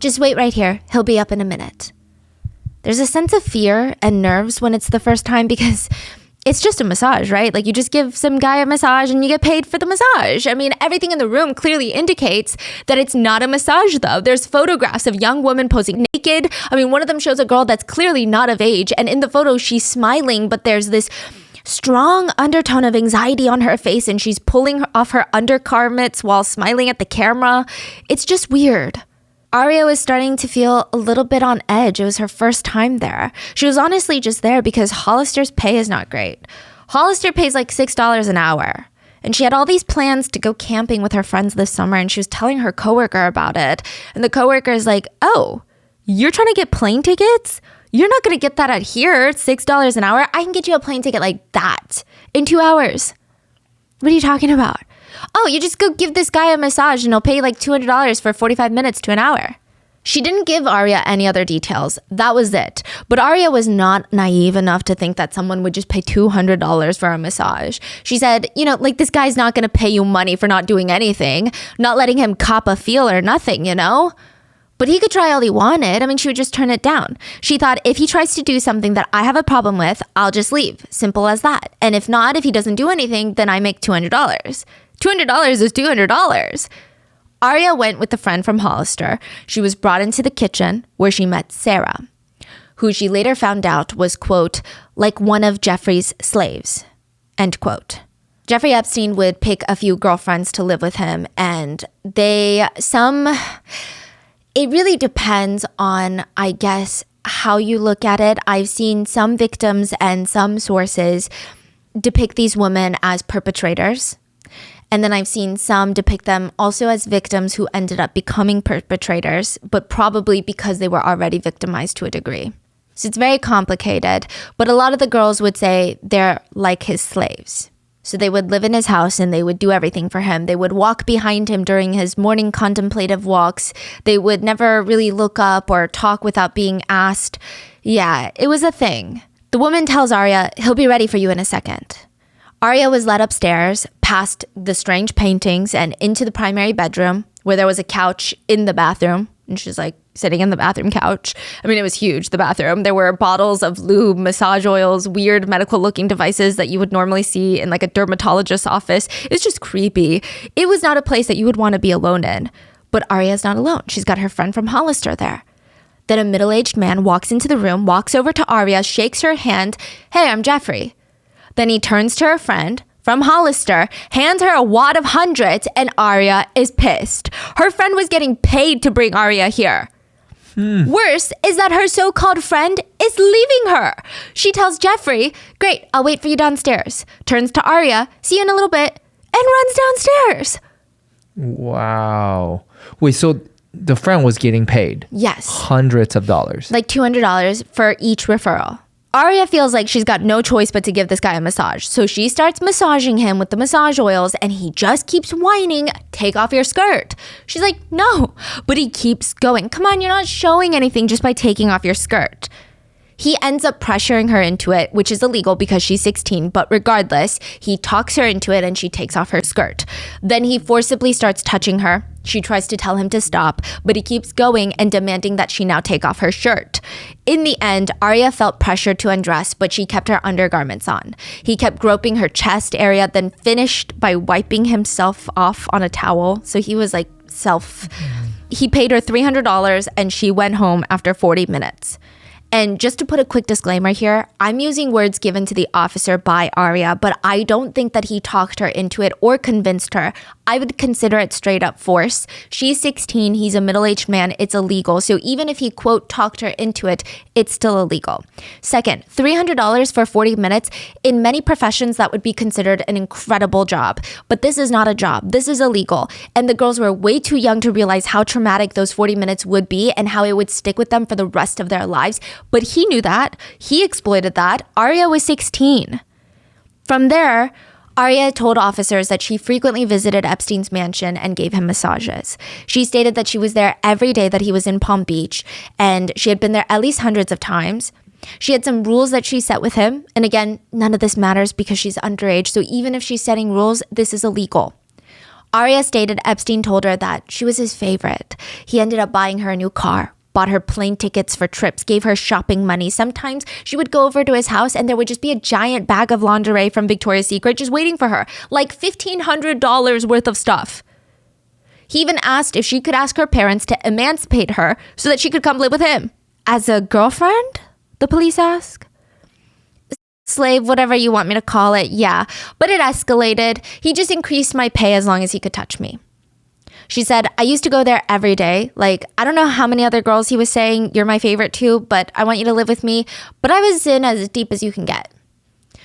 Speaker 2: Just wait right here. He'll be up in a minute. There's a sense of fear and nerves when it's the first time because it's just a massage, right? Like you just give some guy a massage and you get paid for the massage. I mean, everything in the room clearly indicates that it's not a massage though. There's photographs of young women posing naked. I mean, one of them shows a girl that's clearly not of age. And in the photo, she's smiling, but there's this strong undertone of anxiety on her face and she's pulling off her undergarments while smiling at the camera. It's just weird. Aria was starting to feel a little bit on edge. It was her first time there. She was honestly just there because Hollister's pay is not great. Hollister pays like $6 an hour. And she had all these plans to go camping with her friends this summer and she was telling her coworker about it. And the coworker is like, oh, you're trying to get plane tickets? You're not going to get that out here. It's $6 an hour. I can get you a plane ticket like that in 2 hours. What are you talking about? Oh, you just go give this guy a massage and he'll pay like $200 for 45 minutes to an hour. She didn't give Aria any other details. That was it. But Aria was not naive enough to think that someone would just pay $200 for a massage. She said, like this guy's not going to pay you money for not doing anything, not letting him cop a feel or nothing, But he could try all he wanted. I mean, she would just turn it down. She thought, if he tries to do something that I have a problem with, I'll just leave. Simple as that. And if not, if he doesn't do anything, then I make $200. $200 is $200. Aria went with a friend from Hollister. She was brought into the kitchen where she met Sarah, who she later found out was, quote, like one of Jeffrey's slaves, end quote. Jeffrey Epstein would pick a few girlfriends to live with him, and it really depends on, I guess, how you look at it. I've seen some victims and some sources depict these women as perpetrators. And then I've seen some depict them also as victims who ended up becoming perpetrators, but probably because they were already victimized to a degree. So it's very complicated. But a lot of the girls would say they're like his slaves. So they would live in his house and they would do everything for him. They would walk behind him during his morning contemplative walks. They would never really look up or talk without being asked. Yeah, it was a thing. The woman tells Aria, he'll be ready for you in a second. Aria was led upstairs, past the strange paintings, and into the primary bedroom where there was a couch in the bathroom. And she's like sitting in the bathroom couch. I mean, it was huge, the bathroom. There were bottles of lube, massage oils, weird medical looking devices that you would normally see in like a dermatologist's office. It's just creepy. It was not a place that you would want to be alone in. But Aria's not alone. She's got her friend from Hollister there. Then a middle-aged man walks into the room, walks over to Aria, shakes her hand. Hey, I'm Jeffrey. Then he turns to her friend from Hollister, hands her a wad of hundreds, and Aria is pissed. Her friend was getting paid to bring Aria here. Worse is that her so-called friend is leaving her. She tells Jeffrey, great, I'll wait for you downstairs. Turns to Aria, see you in a little bit, and runs downstairs.
Speaker 1: Wow. Wait, so the friend was getting paid?
Speaker 2: Yes.
Speaker 1: Hundreds of dollars.
Speaker 2: Like $200 for each referral. Aria feels like she's got no choice but to give this guy a massage. So she starts massaging him with the massage oils and he just keeps whining, take off your skirt. She's like, no, but he keeps going. Come on, you're not showing anything just by taking off your skirt. He ends up pressuring her into it, which is illegal because she's 16, but regardless, he talks her into it and she takes off her skirt. Then he forcibly starts touching her. She tries to tell him to stop, but he keeps going and demanding that she now take off her shirt. In the end, Aria felt pressured to undress, but she kept her undergarments on. He kept groping her chest area, then finished by wiping himself off on a towel. So he was like He paid her $300 and she went home after 40 minutes. And just to put a quick disclaimer here, I'm using words given to the officer by Arya, but I don't think that he talked her into it or convinced her. I would consider it straight up force. She's 16, he's a middle-aged man, it's illegal. So even if he, quote, talked her into it, it's still illegal. Second, $300 for 40 minutes. In many professions, that would be considered an incredible job. But this is not a job. This is illegal. And the girls were way too young to realize how traumatic those 40 minutes would be and how it would stick with them for the rest of their lives. But he knew that. He exploited that. Arya was 16. From there, Arya told officers that she frequently visited Epstein's mansion and gave him massages. She stated that she was there every day that he was in Palm Beach, and she had been there at least hundreds of times. She had some rules that she set with him. And again, none of this matters because she's underage. So even if she's setting rules, this is illegal. Arya stated Epstein told her that she was his favorite. He ended up buying her a new car, bought her plane tickets for trips, gave her shopping money. Sometimes she would go over to his house and there would just be a giant bag of lingerie from Victoria's Secret just waiting for her, like $1,500 worth of stuff. He even asked if she could ask her parents to emancipate her so that she could come live with him. As a girlfriend? The police ask. Slave, whatever you want me to call it, yeah. But it escalated. He just increased my pay as long as he could touch me. She said, I used to go there every day. Like, I don't know how many other girls he was saying, you're my favorite too, but I want you to live with me. But I was in as deep as you can get.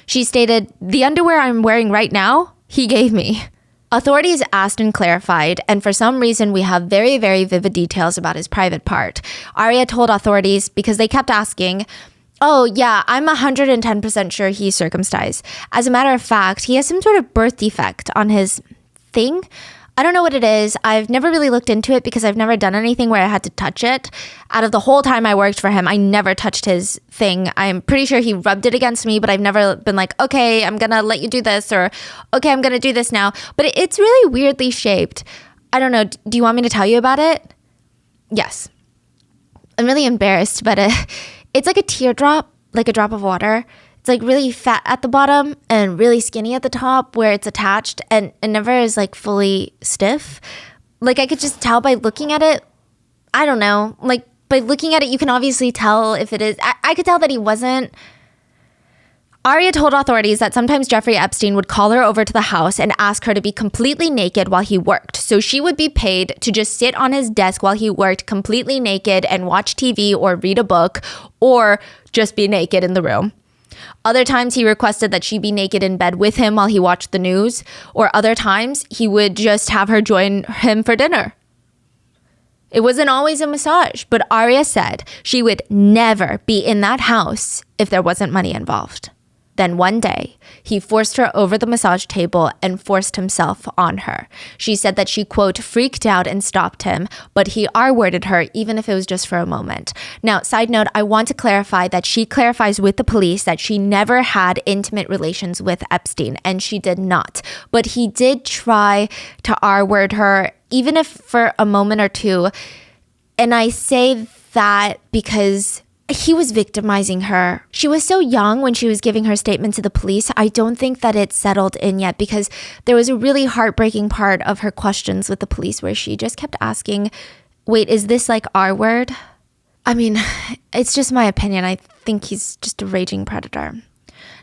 Speaker 2: She stated, the underwear I'm wearing right now, he gave me. Authorities asked and clarified, and for some reason we have very, very vivid details about his private part. Arya told authorities, because they kept asking, oh yeah, I'm 110% sure he's circumcised. As a matter of fact, he has some sort of birth defect on his thing. I don't know what it is. I've never really looked into it because I've never done anything where I had to touch it. Out of the whole time I worked for him, I never touched his thing. I'm pretty sure he rubbed it against me, but I've never been like, okay, I'm going to let you do this, or okay, I'm going to do this now. But it's really weirdly shaped. I don't know. Do you want me to tell you about it? Yes. I'm really embarrassed, but it's like a teardrop, like a drop of water. It's like really fat at the bottom and really skinny at the top where it's attached, and it never is like fully stiff. Like I could just tell by looking at it. I don't know. Like by looking at it, you can obviously tell if it is. I could tell that he wasn't. Arya told authorities that sometimes Jeffrey Epstein would call her over to the house and ask her to be completely naked while he worked. So she would be paid to just sit on his desk while he worked completely naked and watch TV or read a book or just be naked in the room. Other times he requested that she be naked in bed with him while he watched the news, or other times he would just have her join him for dinner. It wasn't always a massage, but Arya said she would never be in that house if there wasn't money involved. Then one day, he forced her over the massage table and forced himself on her. She said that she, quote, freaked out and stopped him, but he R-worded her even if it was just for a moment. Now, side note, I want to clarify that she clarifies with the police that she never had intimate relations with Epstein, and she did not. But he did try to R-word her, even if for a moment or two. And I say that because he was victimizing her. She was so young when she was giving her statement to the police. I don't think that it's settled in yet because there was a really heartbreaking part of her questions with the police where she just kept asking, wait, is this like our word? I mean, it's just my opinion. I think he's just a raging predator.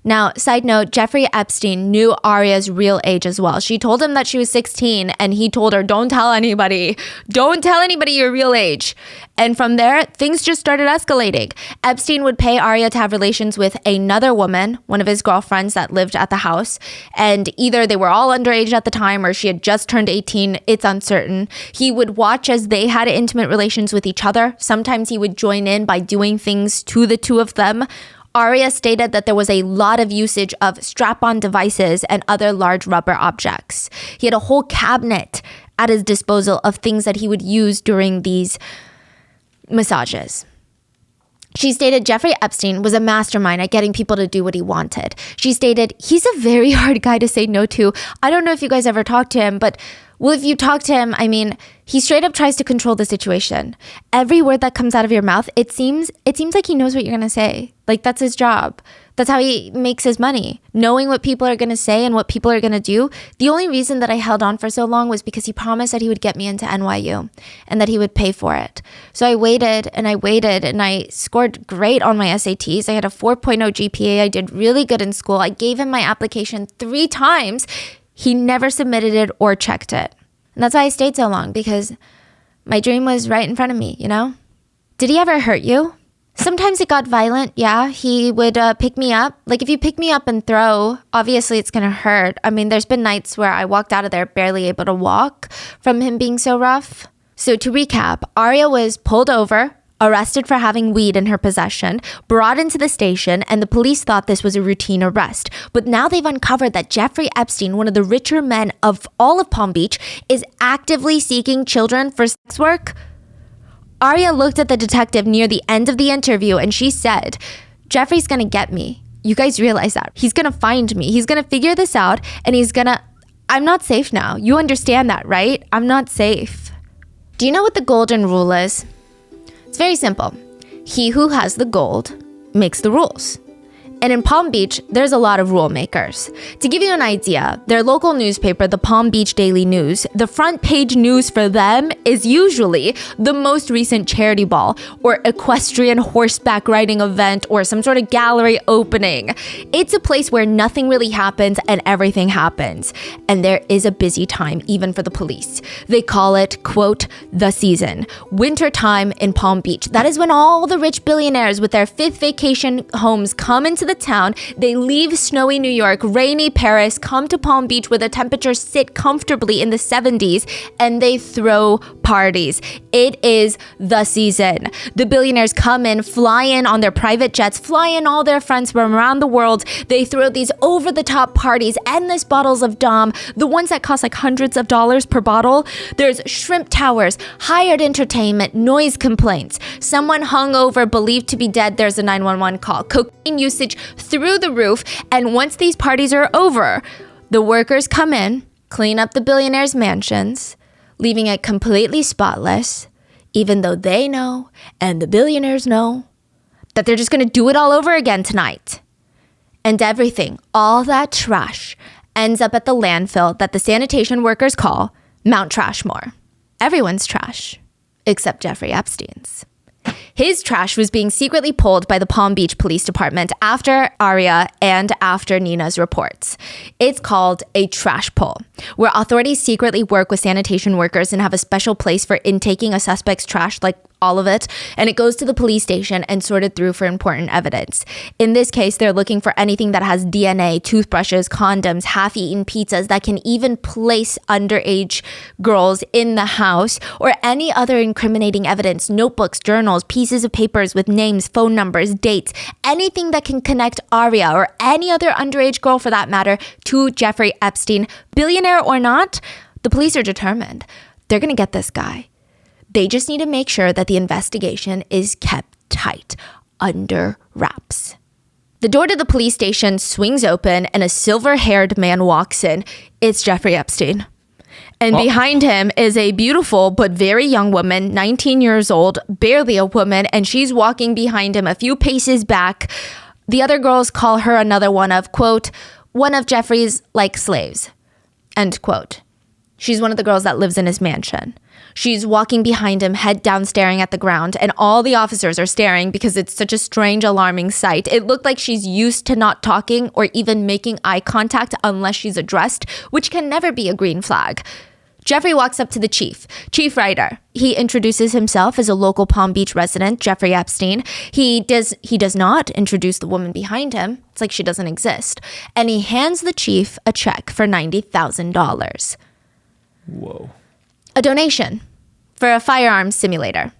Speaker 2: Now, side note, Jeffrey Epstein knew Arya's real age as well. She told him that she was 16 and he told her, don't tell anybody. Don't tell anybody your real age. And from there, things just started escalating. Epstein would pay Arya to have relations with another woman, one of his girlfriends that lived at the house. And either they were all underage at the time or she had just turned 18. It's uncertain. He would watch as they had intimate relations with each other. Sometimes he would join in by doing things to the two of them. Arya stated that there was a lot of usage of strap-on devices and other large rubber objects. He had a whole cabinet at his disposal of things that he would use during these massages. She stated Jeffrey Epstein was a mastermind at getting people to do what he wanted. She stated, he's a very hard guy to say no to. I don't know if you guys ever talked to him, but well, if you talk to him, I mean, he straight up tries to control the situation. Every word that comes out of your mouth, it seems like he knows what you're going to say. Like, that's his job. That's how he makes his money. Knowing what people are going to say and what people are going to do. The only reason that I held on for so long was because he promised that he would get me into NYU and that he would pay for it. So I waited and I scored great on my SATs. I had a 4.0 GPA. I did really good in school. I gave him my application 3 times. He never submitted it or checked it. And that's why I stayed so long, because my dream was right in front of me, you know? Did he ever hurt you? Sometimes it got violent, yeah. He would pick me up. Like, if you pick me up and throw, obviously it's going to hurt. I mean, there's been nights where I walked out of there barely able to walk from him being so rough. So to recap, Aria was pulled over, arrested for having weed in her possession, brought into the station, and the police thought this was a routine arrest. But now they've uncovered that Jeffrey Epstein, one of the richer men of all of Palm Beach, is actively seeking children for sex work. Aria looked at the detective near the end of the interview and she said, Jeffrey's gonna get me. You guys realize that. He's gonna find me. He's gonna figure this out and I'm not safe now. You understand that, right? I'm not safe. Do you know what the golden rule is? It's very simple. He who has the gold makes the rules. And in Palm Beach, there's a lot of rule makers. To give you an idea, their local newspaper, the Palm Beach Daily News, the front page news for them is usually the most recent charity ball or equestrian horseback riding event or some sort of gallery opening. It's a place where nothing really happens and everything happens. And there is a busy time, even for the police. They call it, quote, the season. Winter time in Palm Beach. That is when all the rich billionaires with their 5th vacation homes come into the town. They leave snowy New York, rainy Paris, come to Palm Beach where the temperatures sit comfortably in the 70s, and they throw parties. It is the season. The billionaires come in, fly in on their private jets, fly in all their friends from around the world. They throw these over-the-top parties, endless bottles of Dom, the ones that cost like hundreds of dollars per bottle. There's shrimp towers, hired entertainment, noise complaints. Someone hungover, believed to be dead, there's a 911 call. Cocaine usage through the roof. And once these parties are over, the workers come in, clean up the billionaires' mansions, leaving it completely spotless, even though they know and the billionaires know that they're just going to do it all over again tonight. And everything, all that trash, ends up at the landfill that the sanitation workers call Mount Trashmore. Everyone's trash, except Jeffrey Epstein's. His trash was being secretly pulled by the Palm Beach Police Department after Aria and after Nina's reports. It's called a trash pull, where authorities secretly work with sanitation workers and have a special place for intaking a suspect's trash, like all of it, and it goes to the police station and sorted through for important evidence. In this case, they're looking for anything that has DNA, toothbrushes, condoms, half-eaten pizzas that can even place underage girls in the house, or any other incriminating evidence, notebooks, journals, pieces of papers with names, phone numbers, dates, anything that can connect Aria or any other underage girl for that matter to Jeffrey Epstein. Billionaire or not, the police are determined. They're going to get this guy. They just need to make sure that the investigation is kept tight, under wraps. The door to the police station swings open and a silver-haired man walks in. It's Jeffrey Epstein. And behind him is a beautiful but very young woman, 19 years old, barely a woman, and she's walking behind him a few paces back. The other girls call her another one of, quote, one of Jeffrey's, like, slaves, end quote. She's one of the girls that lives in his mansion. She's walking behind him, head down, staring at the ground, and all the officers are staring because it's such a strange, alarming sight. It looked like she's used to not talking or even making eye contact unless she's addressed, which can never be a green flag. Jeffrey walks up to the chief, Chief Ryder. He introduces himself as a local Palm Beach resident, Jeffrey Epstein. He does not introduce the woman behind him. It's like she doesn't exist. And he hands the chief a check for $90,000.
Speaker 1: Whoa.
Speaker 2: A donation for a firearms simulator,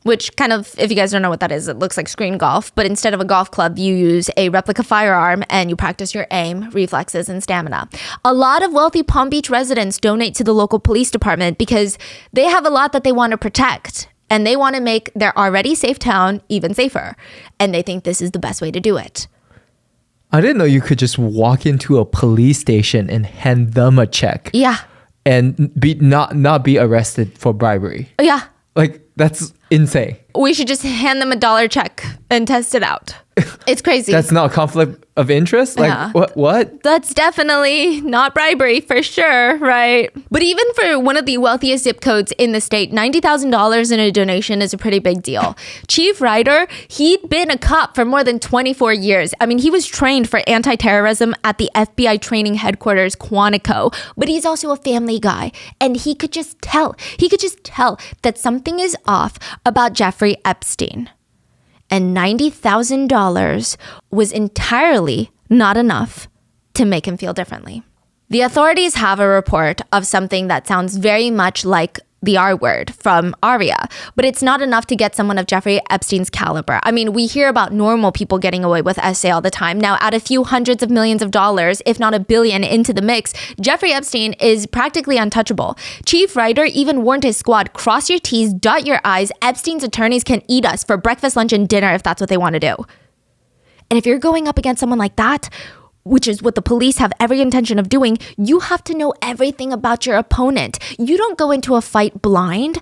Speaker 2: which kind of, if you guys don't know what that is, it looks like screen golf, but instead of a golf club, you use a replica firearm and you practice your aim, reflexes, and stamina. A lot of wealthy Palm Beach residents donate to the local police department because they have a lot that they want to protect and they want to make their already safe town even safer. And they think this is the best way to do it.
Speaker 1: I didn't know you could just walk into a police station and hand them a check.
Speaker 2: Yeah.
Speaker 1: And not be arrested for bribery.
Speaker 2: Yeah.
Speaker 1: Like, that's insane.
Speaker 2: we should just hand them a $1 check and test it out. It's crazy.
Speaker 1: That's not conflict of interest? Like,
Speaker 2: Yeah.
Speaker 1: what?
Speaker 2: That's definitely not bribery for sure, right? But even for one of the wealthiest zip codes in the state, $90,000 in a donation is a pretty big deal. Chief Ryder, he'd been a cop for more than 24 years. I mean, he was trained for anti-terrorism at the FBI training headquarters, Quantico, but he's also a family guy. And he could just tell that something is off about Jeffrey Epstein. And $90,000 was entirely not enough to make him feel differently. The authorities have a report of something that sounds very much like the R word from Aria, but it's not enough to get someone of Jeffrey Epstein's caliber. I mean, we hear about normal people getting away with SA all the time. Now, add a few hundreds of millions of dollars, if not $1 billion, into the mix, Jeffrey Epstein is practically untouchable. Chief Ryder even warned his squad, cross your T's, dot your I's. Epstein's attorneys can eat us for breakfast, lunch, and dinner if that's what they want to do. And if you're going up against someone like that, which is what the police have every intention of doing, you have to know everything about your opponent. You don't go into a fight blind.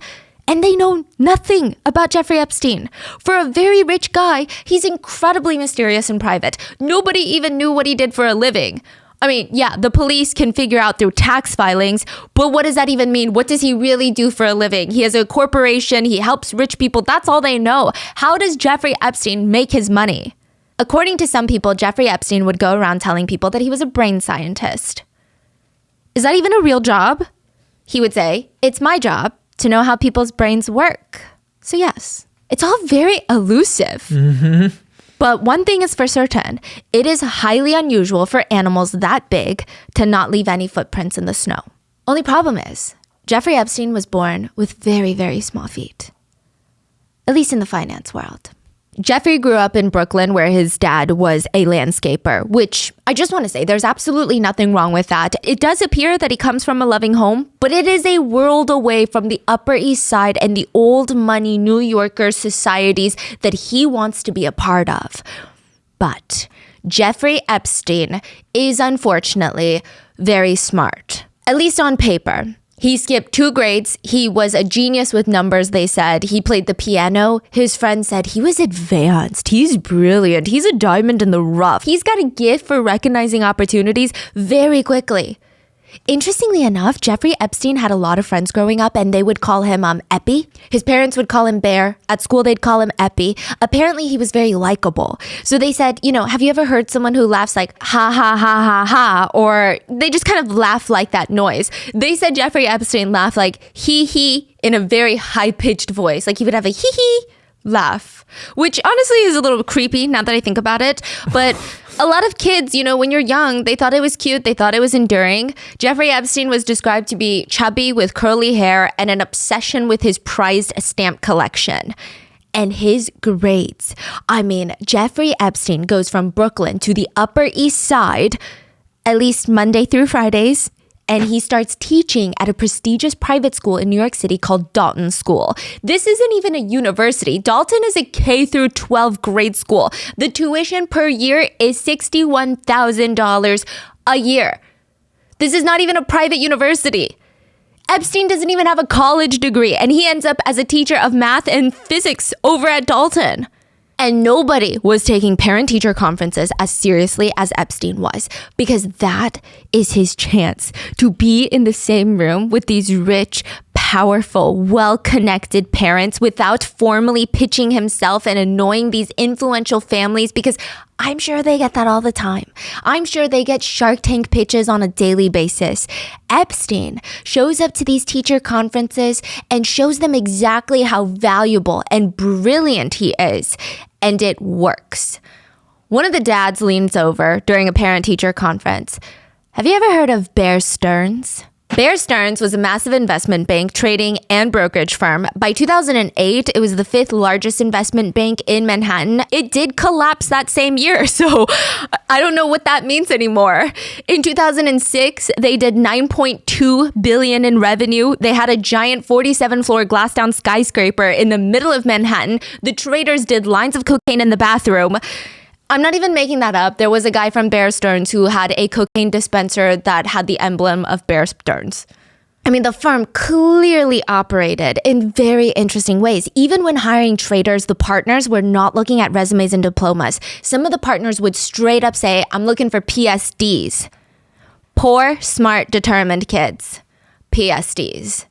Speaker 2: And they know nothing about Jeffrey Epstein. For a very rich guy, he's incredibly mysterious in private. Nobody even knew what he did for a living. I mean, yeah, the police can figure out through tax filings, but what does that even mean? What does he really do for a living? He has a corporation, he helps rich people, that's all they know. How does Jeffrey Epstein make his money? According to some people, Jeffrey Epstein would go around telling people that he was a brain scientist. Is that even a real job? He would say, it's my job to know how people's brains work. So yes, it's all very elusive. Mm-hmm. But one thing is for certain, it is highly unusual for animals that big to not leave any footprints in the snow. Only problem is, Jeffrey Epstein was born with very, very small feet. At least in the finance world. Jeffrey grew up in Brooklyn where his dad was a landscaper, which I just want to say there's absolutely nothing wrong with that. It does appear that he comes from a loving home, but it is a world away from the Upper East Side and the old money New Yorker societies that he wants to be a part of. But Jeffrey Epstein is unfortunately very smart, at least on paper. He skipped 2 grades. He was a genius with numbers, they said. He played the piano. His friends said he was advanced. He's brilliant. He's a diamond in the rough. He's got a gift for recognizing opportunities very quickly. Interestingly enough, Jeffrey Epstein had a lot of friends growing up and they would call him Epi. His parents would call him Bear. At school, they'd call him Epi. Apparently, he was very likable. So they said, have you ever heard someone who laughs like, ha, ha, ha, ha, ha, or they just kind of laugh like that noise? They said Jeffrey Epstein laughed like hee hee in a very high-pitched voice. Like he would have a hee hee laugh, which honestly is a little creepy now that I think about it. But a lot of kids, when you're young, they thought it was cute. They thought it was endearing. Jeffrey Epstein was described to be chubby with curly hair and an obsession with his prized stamp collection. And his grades. I mean, Jeffrey Epstein goes from Brooklyn to the Upper East Side, at least Monday through Fridays. And he starts teaching at a prestigious private school in New York City called Dalton School. This isn't even a university. Dalton is a K through 12 grade school. The tuition per year is $61,000 a year. This is not even a private university. Epstein doesn't even have a college degree, and he ends up as a teacher of math and physics over at Dalton. And nobody was taking parent-teacher conferences as seriously as Epstein was, because that is his chance to be in the same room with these rich, powerful, well-connected parents without formally pitching himself and annoying these influential families, because I'm sure they get that all the time. I'm sure they get Shark Tank pitches on a daily basis. Epstein shows up to these teacher conferences and shows them exactly how valuable and brilliant he is. And it works. One of the dads leans over during a parent-teacher conference. Have you ever heard of Bear Stearns? Bear Stearns was a massive investment bank, trading, and brokerage firm. By 2008, it was the 5th largest investment bank in Manhattan. It did collapse that same year, so I don't know what that means anymore. In 2006, they did $9.2 billion in revenue. They had a giant 47-floor glass-down skyscraper in the middle of Manhattan. The traders did lines of cocaine in the bathroom. I'm not even making that up. There was a guy from Bear Stearns who had a cocaine dispenser that had the emblem of Bear Stearns. I mean, the firm clearly operated in very interesting ways. Even when hiring traders, the partners were not looking at resumes and diplomas. Some of the partners would straight up say, I'm looking for PSDs. Poor, smart, determined kids. PSDs.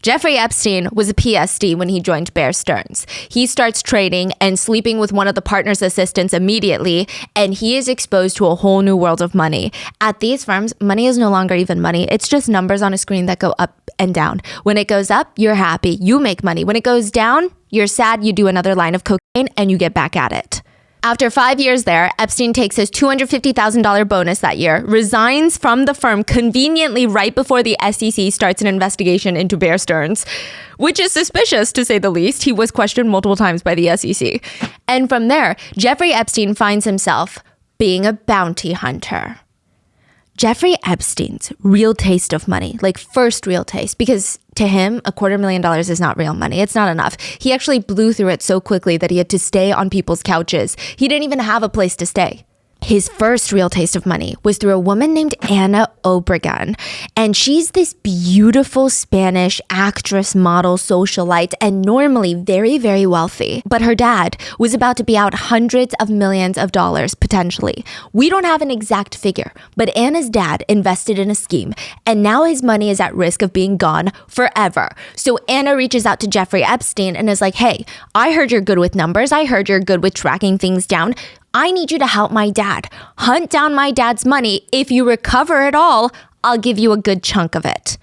Speaker 2: Jeffrey Epstein was a PSD when he joined Bear Stearns. He starts trading and sleeping with one of the partner's assistants immediately, and he is exposed to a whole new world of money. At these firms, money is no longer even money. It's just numbers on a screen that go up and down. When it goes up, you're happy. You make money. When it goes down, you're sad. You do another line of cocaine and you get back at it. After 5 years there, Epstein takes his $250,000 bonus that year, resigns from the firm conveniently right before the SEC starts an investigation into Bear Stearns, which is suspicious to say the least. He was questioned multiple times by the SEC. And from there, Jeffrey Epstein finds himself being a bounty hunter. Jeffrey Epstein's real taste of money, like first real taste, because to him, $250,000 is not real money. It's not enough. He actually blew through it so quickly that he had to stay on people's couches. He didn't even have a place to stay. His first real taste of money was through a woman named Ana Obregon. And she's this beautiful Spanish actress, model, socialite, and normally very, very wealthy. But her dad was about to be out hundreds of millions of dollars, potentially. We don't have an exact figure, but Anna's dad invested in a scheme, and now his money is at risk of being gone forever. So Anna reaches out to Jeffrey Epstein and is like, hey, I heard you're good with numbers. I heard you're good with tracking things down. I need you to help my dad. Hunt down my dad's money. If you recover it all, I'll give you a good chunk of it.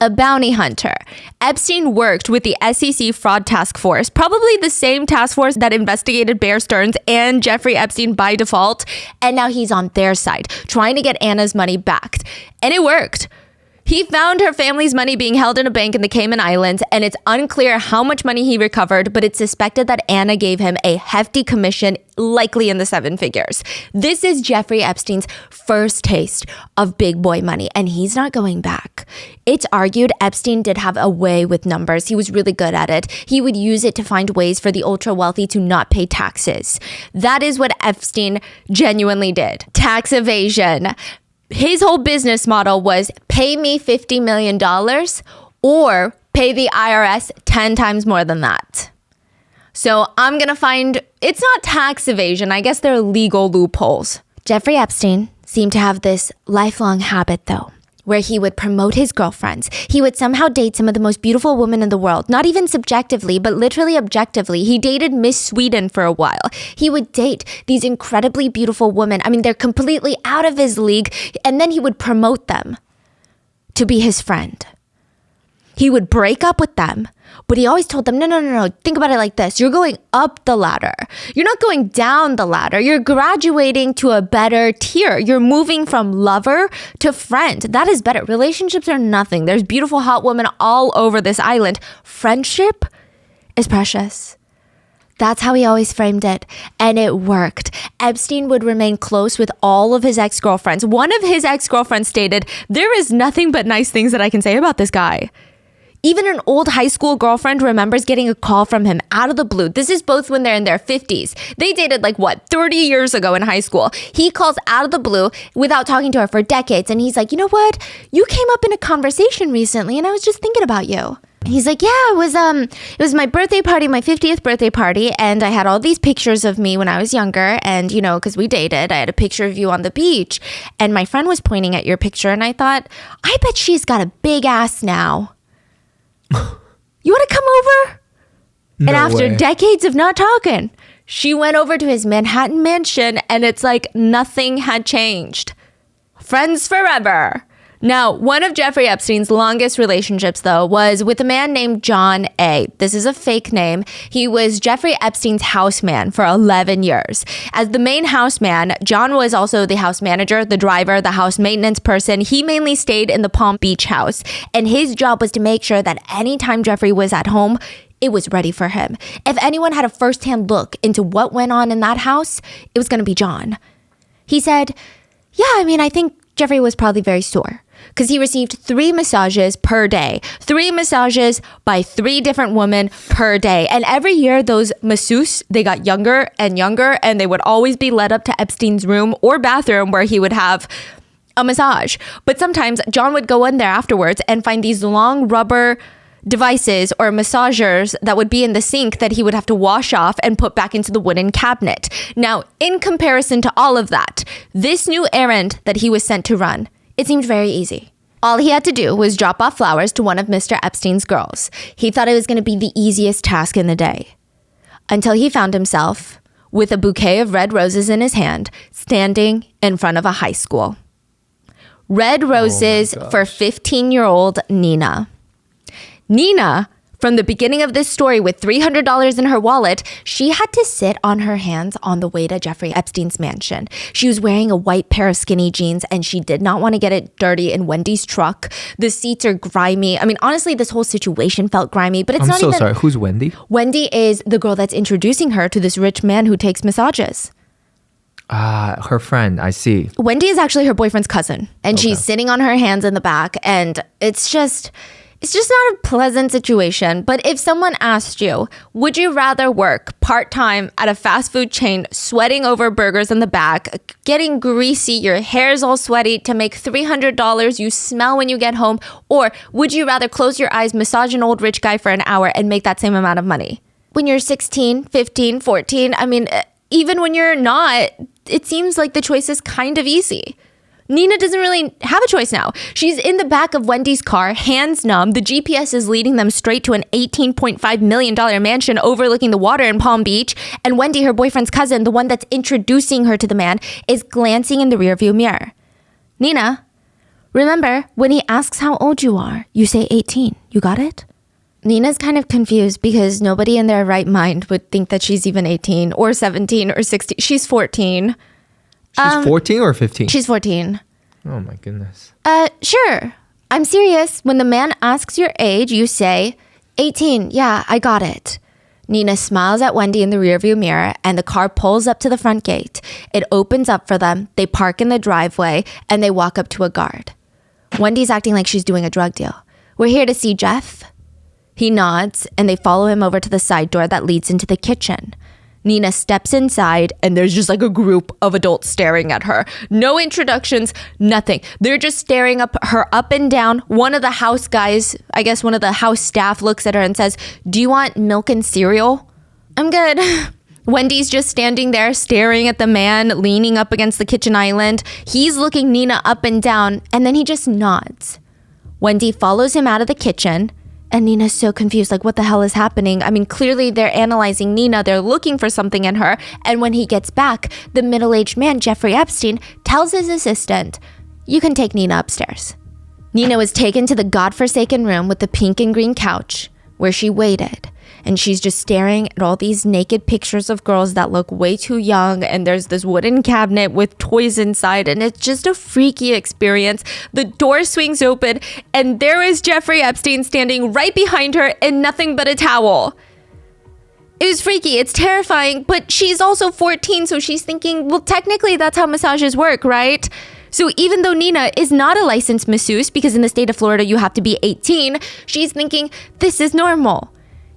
Speaker 2: A bounty hunter. Epstein worked with the SEC Fraud Task Force, probably the same task force that investigated Bear Stearns and Jeffrey Epstein by default. And now he's on their side, trying to get Anna's money back. And it worked. He found her family's money being held in a bank in the Cayman Islands, and it's unclear how much money he recovered, but it's suspected that Anna gave him a hefty commission, likely in the 7 figures. This is Jeffrey Epstein's first taste of big boy money, and he's not going back. It's argued Epstein did have a way with numbers. He was really good at it. He would use it to find ways for the ultra wealthy to not pay taxes. That is what Epstein genuinely did. Tax evasion. His whole business model was pay me $50 million or pay the IRS 10 times more than that. So I'm going to find, it's not tax evasion. I guess they're legal loopholes. Jeffrey Epstein seemed to have this lifelong habit, though, where he would promote his girlfriends. He would somehow date some of the most beautiful women in the world, not even subjectively, but literally objectively. He dated Miss Sweden for a while. He would date these incredibly beautiful women. I mean, they're completely out of his league. And then he would promote them to be his friend. He would break up with them, but he always told them, no. Think about it like this. You're going up the ladder. You're not going down the ladder. You're graduating to a better tier. You're moving from lover to friend. That is better. Relationships are nothing. There's beautiful, hot women all over this island. Friendship is precious. That's how he always framed it. And it worked. Epstein would remain close with all of his ex-girlfriends. One of his ex-girlfriends stated, there is nothing but nice things that I can say about this guy. Even an old high school girlfriend remembers getting a call from him out of the blue. This is both when they're in their 50s. They dated 30 years ago in high school. He calls out of the blue without talking to her for decades. And he's like, you know what? You came up in a conversation recently and I was just thinking about you. He's like, yeah, it was my birthday party, my 50th birthday party. And I had all these pictures of me when I was younger. And, because we dated, I had a picture of you on the beach. And my friend was pointing at your picture. And I thought, I bet she's got a big ass now. You want to come over?
Speaker 1: No
Speaker 2: and after
Speaker 1: way.
Speaker 2: decades of not talking, she went over to his Manhattan mansion and it's like nothing had changed. Friends forever. Now, one of Jeffrey Epstein's longest relationships, though, was with a man named John A. This is a fake name. He was Jeffrey Epstein's houseman for 11 years. As the main houseman, John was also the house manager, the driver, the house maintenance person. He mainly stayed in the Palm Beach house, and his job was to make sure that anytime Jeffrey was at home, it was ready for him. If anyone had a firsthand look into what went on in that house, it was going to be John. He said, I think Jeffrey was probably very sore because he received 3 massages per day, 3 massages by 3 different women per day. And every year, those masseuses, they got younger and younger, and they would always be led up to Epstein's room or bathroom where he would have a massage. But sometimes John would go in there afterwards and find these long rubber devices or massagers that would be in the sink that he would have to wash off and put back into the wooden cabinet. Now, in comparison to all of that, this new errand that he was sent to run, it seemed very easy. All he had to do was drop off flowers to one of Mr. Epstein's girls. He thought it was going to be the easiest task in the day. Until he found himself with a bouquet of red roses in his hand, standing in front of a high school. Red roses for 15-year-old Nina. Nina, from the beginning of this story with $300 in her wallet, she had to sit on her hands on the way to Jeffrey Epstein's mansion. She was wearing a white pair of skinny jeans and she did not want to get it dirty in Wendy's truck. The seats are grimy. I mean, honestly, this whole situation felt grimy, but it's not even...
Speaker 1: I'm so sorry. Who's Wendy?
Speaker 2: Wendy is the girl that's introducing her to this rich man who takes massages.
Speaker 1: Her friend, I see.
Speaker 2: Wendy is actually her boyfriend's cousin, and she's sitting on her hands in the back, and it's just not a pleasant situation. But if someone asked you, would you rather work part-time at a fast food chain, sweating over burgers in the back, getting greasy, your hair's all sweaty, to make $300 you smell when you get home, or would you rather close your eyes, massage an old rich guy for an hour and make that same amount of money? When you're 16, 15, 14, I mean, even when you're not, it seems like the choice is kind of easy. Nina doesn't really have a choice now. She's in the back of Wendy's car, hands numb. The GPS is leading them straight to an $18.5 million mansion overlooking the water in Palm Beach. And Wendy, her boyfriend's cousin, the one that's introducing her to the man, is glancing in the rearview mirror. Nina, remember, when he asks how old you are, you say 18. You got it? Nina's kind of confused because nobody in their right mind would think that she's even 18 or 17 or 16. She's 14.
Speaker 1: She's 14 or 15?
Speaker 2: She's 14.
Speaker 1: Oh my goodness.
Speaker 2: Sure. I'm serious. When the man asks your age, you say 18. Yeah, I got it. Nina smiles at Wendy in the rearview mirror and the car pulls up to the front gate. It opens up for them. They park in the driveway and they walk up to a guard. Wendy's acting like she's doing a drug deal. We're here to see Jeff. He nods and they follow him over to the side door that leads into the kitchen. Nina steps inside and there's just like a group of adults staring at her. No introductions, nothing. They're just staring her up and down. One of the house guys, I guess one of the house staff, looks at her and says, "Do you want milk and cereal?" "I'm good." Wendy's just standing there staring at the man leaning up against the kitchen island. He's looking Nina up and down and then he just nods. Wendy follows him out of the kitchen. And Nina's so confused, like, what the hell is happening? I mean, clearly they're analyzing Nina. They're looking for something in her. And when he gets back, the middle-aged man, Jeffrey Epstein, tells his assistant, "You can take Nina upstairs." Nina was taken to the godforsaken room with the pink and green couch where she waited. And she's just staring at all these naked pictures of girls that look way too young. And there's this wooden cabinet with toys inside. And it's just a freaky experience. The door swings open and there is Jeffrey Epstein standing right behind her in nothing but a towel. It was freaky. It's terrifying. But she's also 14. So she's thinking, well, technically that's how massages work, right? So even though Nina is not a licensed masseuse, because in the state of Florida you have to be 18, she's thinking this is normal.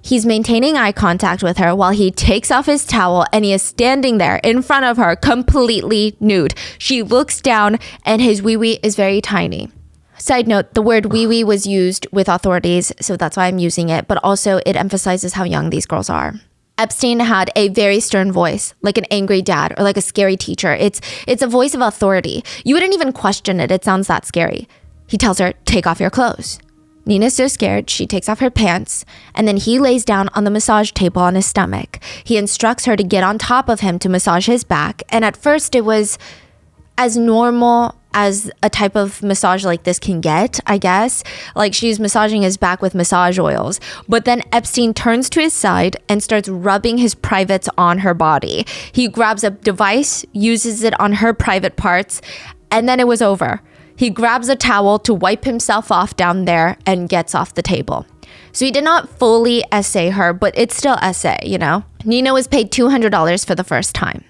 Speaker 2: He's maintaining eye contact with her while he takes off his towel and he is standing there in front of her completely nude. She looks down and his wee-wee is very tiny. Side note, the word wee-wee was used with authorities, so that's why I'm using it, but also it emphasizes how young these girls are. Epstein had a very stern voice, like an angry dad or like a scary teacher. It's a voice of authority. You wouldn't even question it. It sounds that scary. He tells her, "Take off your clothes." Nina's so scared, she takes off her pants, and then he lays down on the massage table on his stomach. He instructs her to get on top of him to massage his back, and at first it was as normal as a type of massage like this can get, I guess. Like she's massaging his back with massage oils. But then Epstein turns to his side and starts rubbing his privates on her body. He grabs a device, uses it on her private parts, and then it was over. He grabs a towel to wipe himself off down there and gets off the table. So he did not fully essay her, but it's still essay, you know? Nina was paid $200 for the first time.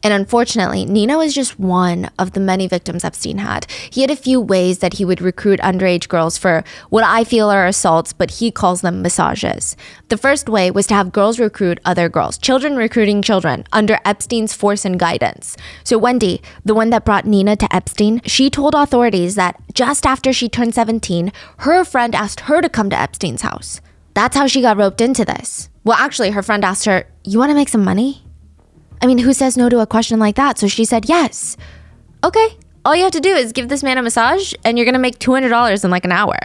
Speaker 2: And unfortunately, Nina was just one of the many victims Epstein had. He had a few ways that he would recruit underage girls for what I feel are assaults, but he calls them massages. The first way was to have girls recruit other girls, children recruiting children, under Epstein's force and guidance. So Wendy, the one that brought Nina to Epstein, she told authorities that just after she turned 17, her friend asked her to come to Epstein's house. That's how she got roped into this. Well, actually, her friend asked her, "You want to make some money?" I mean, who says no to a question like that? So she said, yes. Okay, all you have to do is give this man a massage and you're gonna make $200 in like an hour.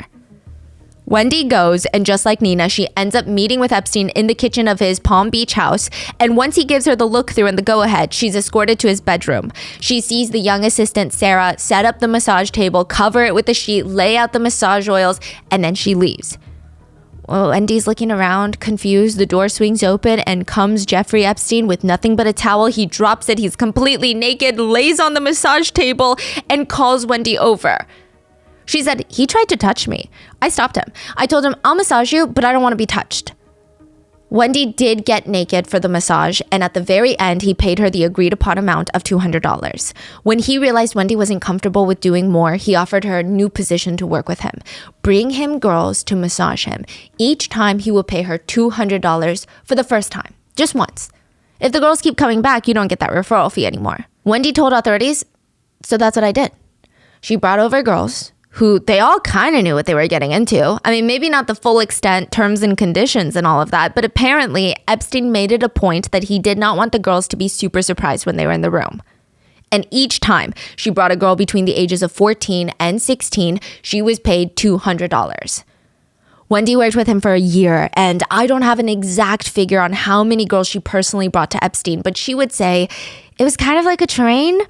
Speaker 2: Wendy goes, and just like Nina, she ends up meeting with Epstein in the kitchen of his Palm Beach house. And once he gives her the look through and the go ahead, she's escorted to his bedroom. She sees the young assistant, Sarah, set up the massage table, cover it with a sheet, lay out the massage oils, and then she leaves. Well, Wendy's looking around, confused. The door swings open and comes Jeffrey Epstein with nothing but a towel. He drops it. He's completely naked, lays on the massage table, and calls Wendy over. She said, "He tried to touch me. I stopped him. I told him, I'll massage you, but I don't want to be touched." Wendy did get naked for the massage, and at the very end, he paid her the agreed upon amount of $200. When he realized Wendy wasn't comfortable with doing more, he offered her a new position to work with him. Bring him girls to massage him. Each time, he will pay her $200 for the first time, just once. If the girls keep coming back, you don't get that referral fee anymore. Wendy told authorities, so that's what I did. She brought over girls who they all kind of knew what they were getting into. I mean, maybe not the full extent, terms and conditions and all of that, but apparently Epstein made it a point that he did not want the girls to be super surprised when they were in the room. And each time she brought a girl between the ages of 14 and 16, she was paid $200. Wendy worked with him for a year, and I don't have an exact figure on how many girls she personally brought to Epstein, but she would say it was kind of like a train.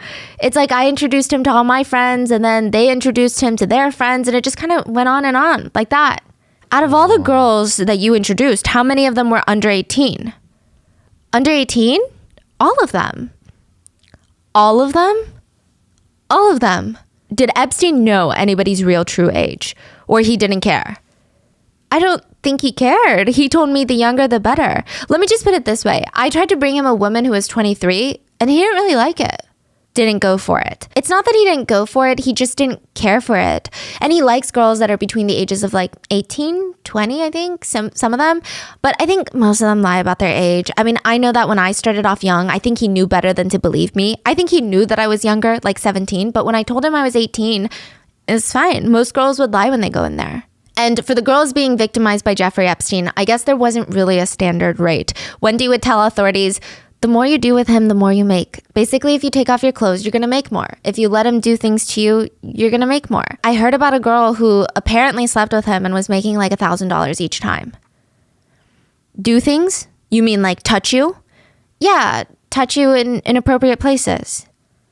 Speaker 2: It's like I introduced him to all my friends, and then they introduced him to their friends, and it just kind of went on and on like that. Out of all the girls that you introduced, how many of them were under 18? Under 18? All of them. All of them? All of them. Did Epstein know anybody's real true age? Or he didn't care? I don't think he cared. He told me the younger the better. Let me just put it this way. I tried to bring him a woman who was 23 and he didn't really like it. Didn't go for it. It's not that he didn't go for it. He just didn't care for it. And he likes girls that are between the ages of like 18, 20, I think, some of them. But I think most of them lie about their age. I mean, I know that when I started off young, I think he knew better than to believe me. I think he knew that I was younger, like 17. But when I told him I was 18, it's fine. Most girls would lie when they go in there. And for the girls being victimized by Jeffrey Epstein, I guess there wasn't really a standard rate. Wendy would tell authorities, the more you do with him, the more you make. Basically, if you take off your clothes, you're going to make more. If you let him do things to you, you're going to make more. I heard about a girl who apparently slept with him and was making like $1,000 each time. Do things? You mean like touch you? Yeah, touch you in inappropriate places.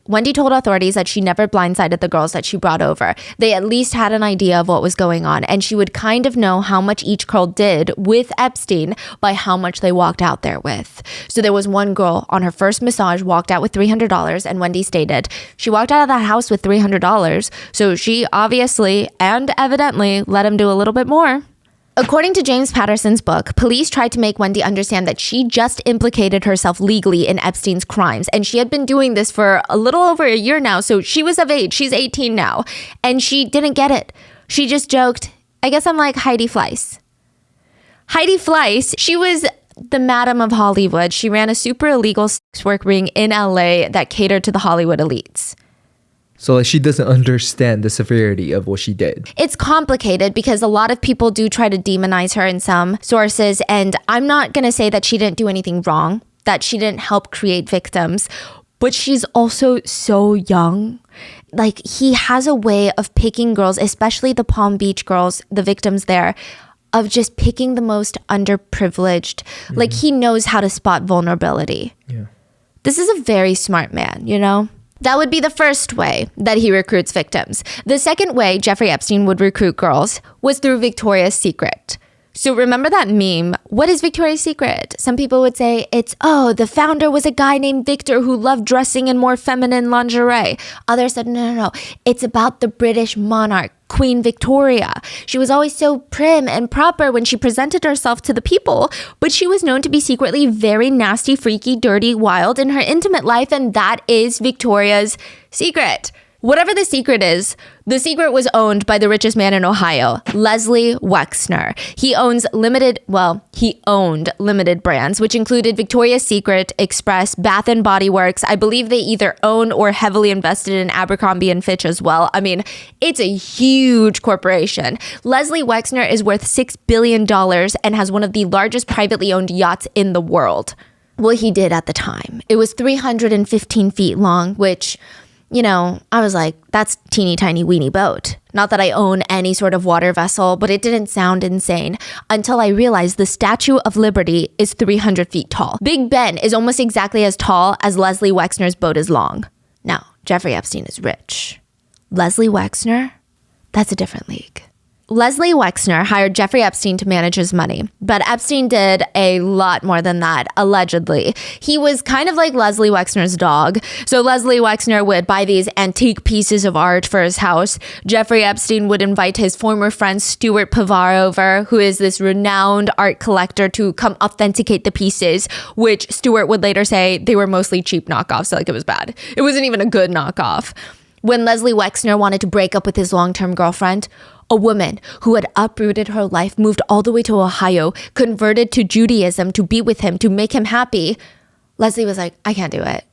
Speaker 2: Wendy told authorities that she never blindsided the girls that she brought over. They at least had an idea of what was going on, and she would kind of know how much each girl did with Epstein by how much they walked out there with. So there was one girl on her first massage walked out with $300, and Wendy stated she walked out of that house with $300, so she obviously and evidently let him do a little bit more. According to James Patterson's book, police tried to make Wendy understand that she just implicated herself legally in Epstein's crimes, and she had been doing this for a little over a year now, so she was of age. She's 18 now, and she didn't get it. She just joked, I guess I'm like Heidi Fleiss. Heidi Fleiss, she was the Madam of Hollywood. She ran a super illegal sex work ring in LA that catered to the Hollywood elites.
Speaker 1: So she doesn't understand the severity of what she did.
Speaker 2: It's complicated because a lot of people do try to demonize her in some sources. And I'm not going to say that she didn't do anything wrong, that she didn't help create victims, but she's also so young. Like, he has a way of picking girls, especially the Palm Beach girls, the victims there, of just picking the most underprivileged. Mm-hmm. Like, he knows how to spot vulnerability. Yeah. This is a very smart man, you know? That would be the first way that he recruits victims. The second way Jeffrey Epstein would recruit girls was through Victoria's Secret. So remember that meme? What is Victoria's Secret? Some people would say it's, the founder was a guy named Victor who loved dressing in more feminine lingerie. Others said, no. It's about the British monarch, Queen Victoria. She was always so prim and proper when she presented herself to the people, but she was known to be secretly very nasty, freaky, dirty, wild in her intimate life, and that is Victoria's secret. Whatever the secret is, the secret was owned by the richest man in Ohio, Leslie Wexner. He owned limited brands, which included Victoria's Secret, Express, Bath and Body Works. I believe they either own or heavily invested in Abercrombie and Fitch as well. I mean, it's a huge corporation. Leslie Wexner is worth $6 billion and has one of the largest privately owned yachts in the world. Well, he did at the time. It was 315 feet long, which, I was like, that's teeny tiny weeny boat. Not that I own any sort of water vessel, but it didn't sound insane until I realized the Statue of Liberty is 300 feet tall. Big Ben is almost exactly as tall as Leslie Wexner's boat is long. Now, Jeffrey Epstein is rich. Leslie Wexner, that's a different league. Leslie Wexner hired Jeffrey Epstein to manage his money, but Epstein did a lot more than that, allegedly. He was kind of like Leslie Wexner's dog. So Leslie Wexner would buy these antique pieces of art for his house. Jeffrey Epstein would invite his former friend Stuart Pavar over, who is this renowned art collector, to come authenticate the pieces, which Stuart would later say they were mostly cheap knockoffs, so it was bad. It wasn't even a good knockoff. When Leslie Wexner wanted to break up with his long-term girlfriend, a woman who had uprooted her life, moved all the way to Ohio, converted to Judaism to be with him, to make him happy, Leslie was like, I can't do it.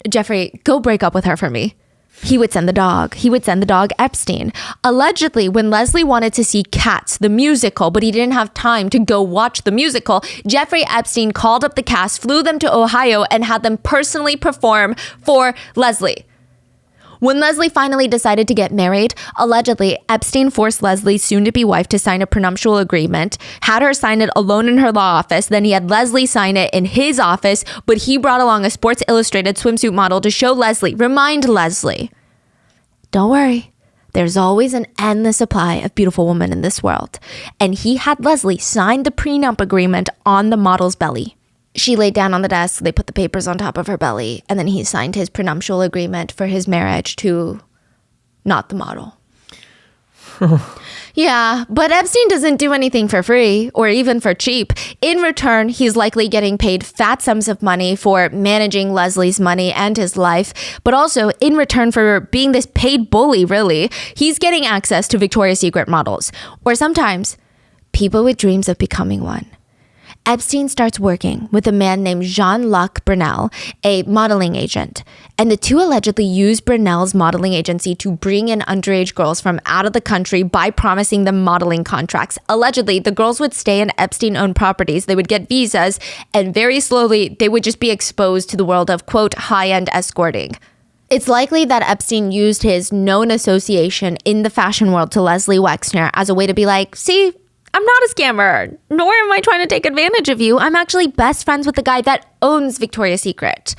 Speaker 2: Jeffrey, go break up with her for me. He would send the dog. He would send the dog Epstein. Allegedly, when Leslie wanted to see Cats, the musical, but he didn't have time to go watch the musical, Jeffrey Epstein called up the cast, flew them to Ohio, and had them personally perform for Leslie. When Leslie finally decided to get married, allegedly, Epstein forced Leslie's soon-to-be wife to sign a prenuptial agreement, had her sign it alone in her law office, then he had Leslie sign it in his office, but he brought along a Sports Illustrated swimsuit model to show Leslie, remind Leslie, don't worry, there's always an endless supply of beautiful women in this world. And he had Leslie sign the prenup agreement on the model's belly. She laid down on the desk, they put the papers on top of her belly, and then he signed his prenuptial agreement for his marriage to not the model. Yeah, but Epstein doesn't do anything for free or even for cheap. In return, he's likely getting paid fat sums of money for managing Leslie's money and his life, but also in return for being this paid bully, really, he's getting access to Victoria's Secret models, or sometimes people with dreams of becoming one. Epstein starts working with a man named Jean-Luc Brunel, a modeling agent, and the two allegedly used Brunel's modeling agency to bring in underage girls from out of the country by promising them modeling contracts. Allegedly, the girls would stay in Epstein-owned properties, they would get visas, and very slowly, they would just be exposed to the world of, quote, high-end escorting. It's likely that Epstein used his known association in the fashion world to Leslie Wexner as a way to be like, see, I'm not a scammer, nor am I trying to take advantage of you. I'm actually best friends with the guy that owns Victoria's Secret.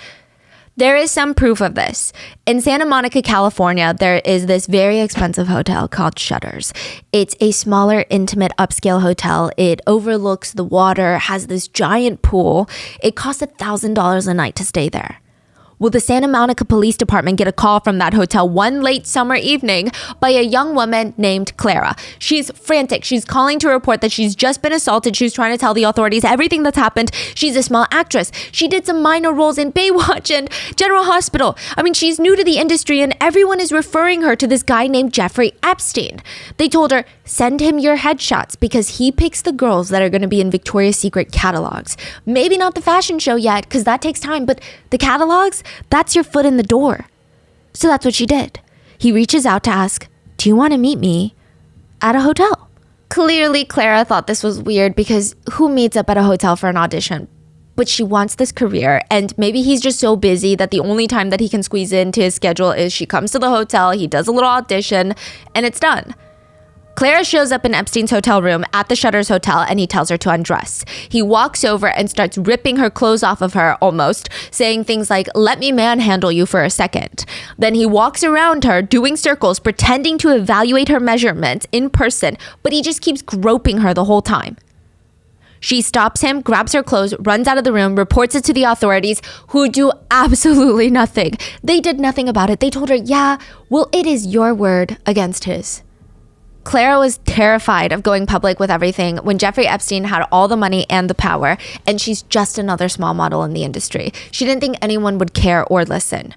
Speaker 2: There is some proof of this. In Santa Monica, California, there is this very expensive hotel called Shutters. It's a smaller, intimate, upscale hotel. It overlooks the water, has this giant pool. It costs $1,000 a night to stay there. Will the Santa Monica Police Department get a call from that hotel one late summer evening by a young woman named Clara? She's frantic. She's calling to report that she's just been assaulted. She's trying to tell the authorities everything that's happened. She's a small actress. She did some minor roles in Baywatch and General Hospital. I mean, she's new to the industry and everyone is referring her to this guy named Jeffrey Epstein. They told her, send him your headshots because he picks the girls that are going to be in Victoria's Secret catalogs. Maybe not the fashion show yet because that takes time, but the catalogs, that's your foot in the door. So that's what she did. He reaches out to ask, do you want to meet me at a hotel? Clearly, Clara thought this was weird because who meets up at a hotel for an audition? But she wants this career, and maybe he's just so busy that the only time that he can squeeze into his schedule is she comes to the hotel, he does a little audition, and it's done. Clara shows up in Epstein's hotel room at the Shutters Hotel and he tells her to undress. He walks over and starts ripping her clothes off of her almost, saying things like, let me manhandle you for a second. Then he walks around her doing circles, pretending to evaluate her measurements in person, but he just keeps groping her the whole time. She stops him, grabs her clothes, runs out of the room, reports it to the authorities, who do absolutely nothing. They did nothing about it. They told her, yeah, well, it is your word against his. Clara was terrified of going public with everything when Jeffrey Epstein had all the money and the power, and she's just another small model in the industry. She didn't think anyone would care or listen.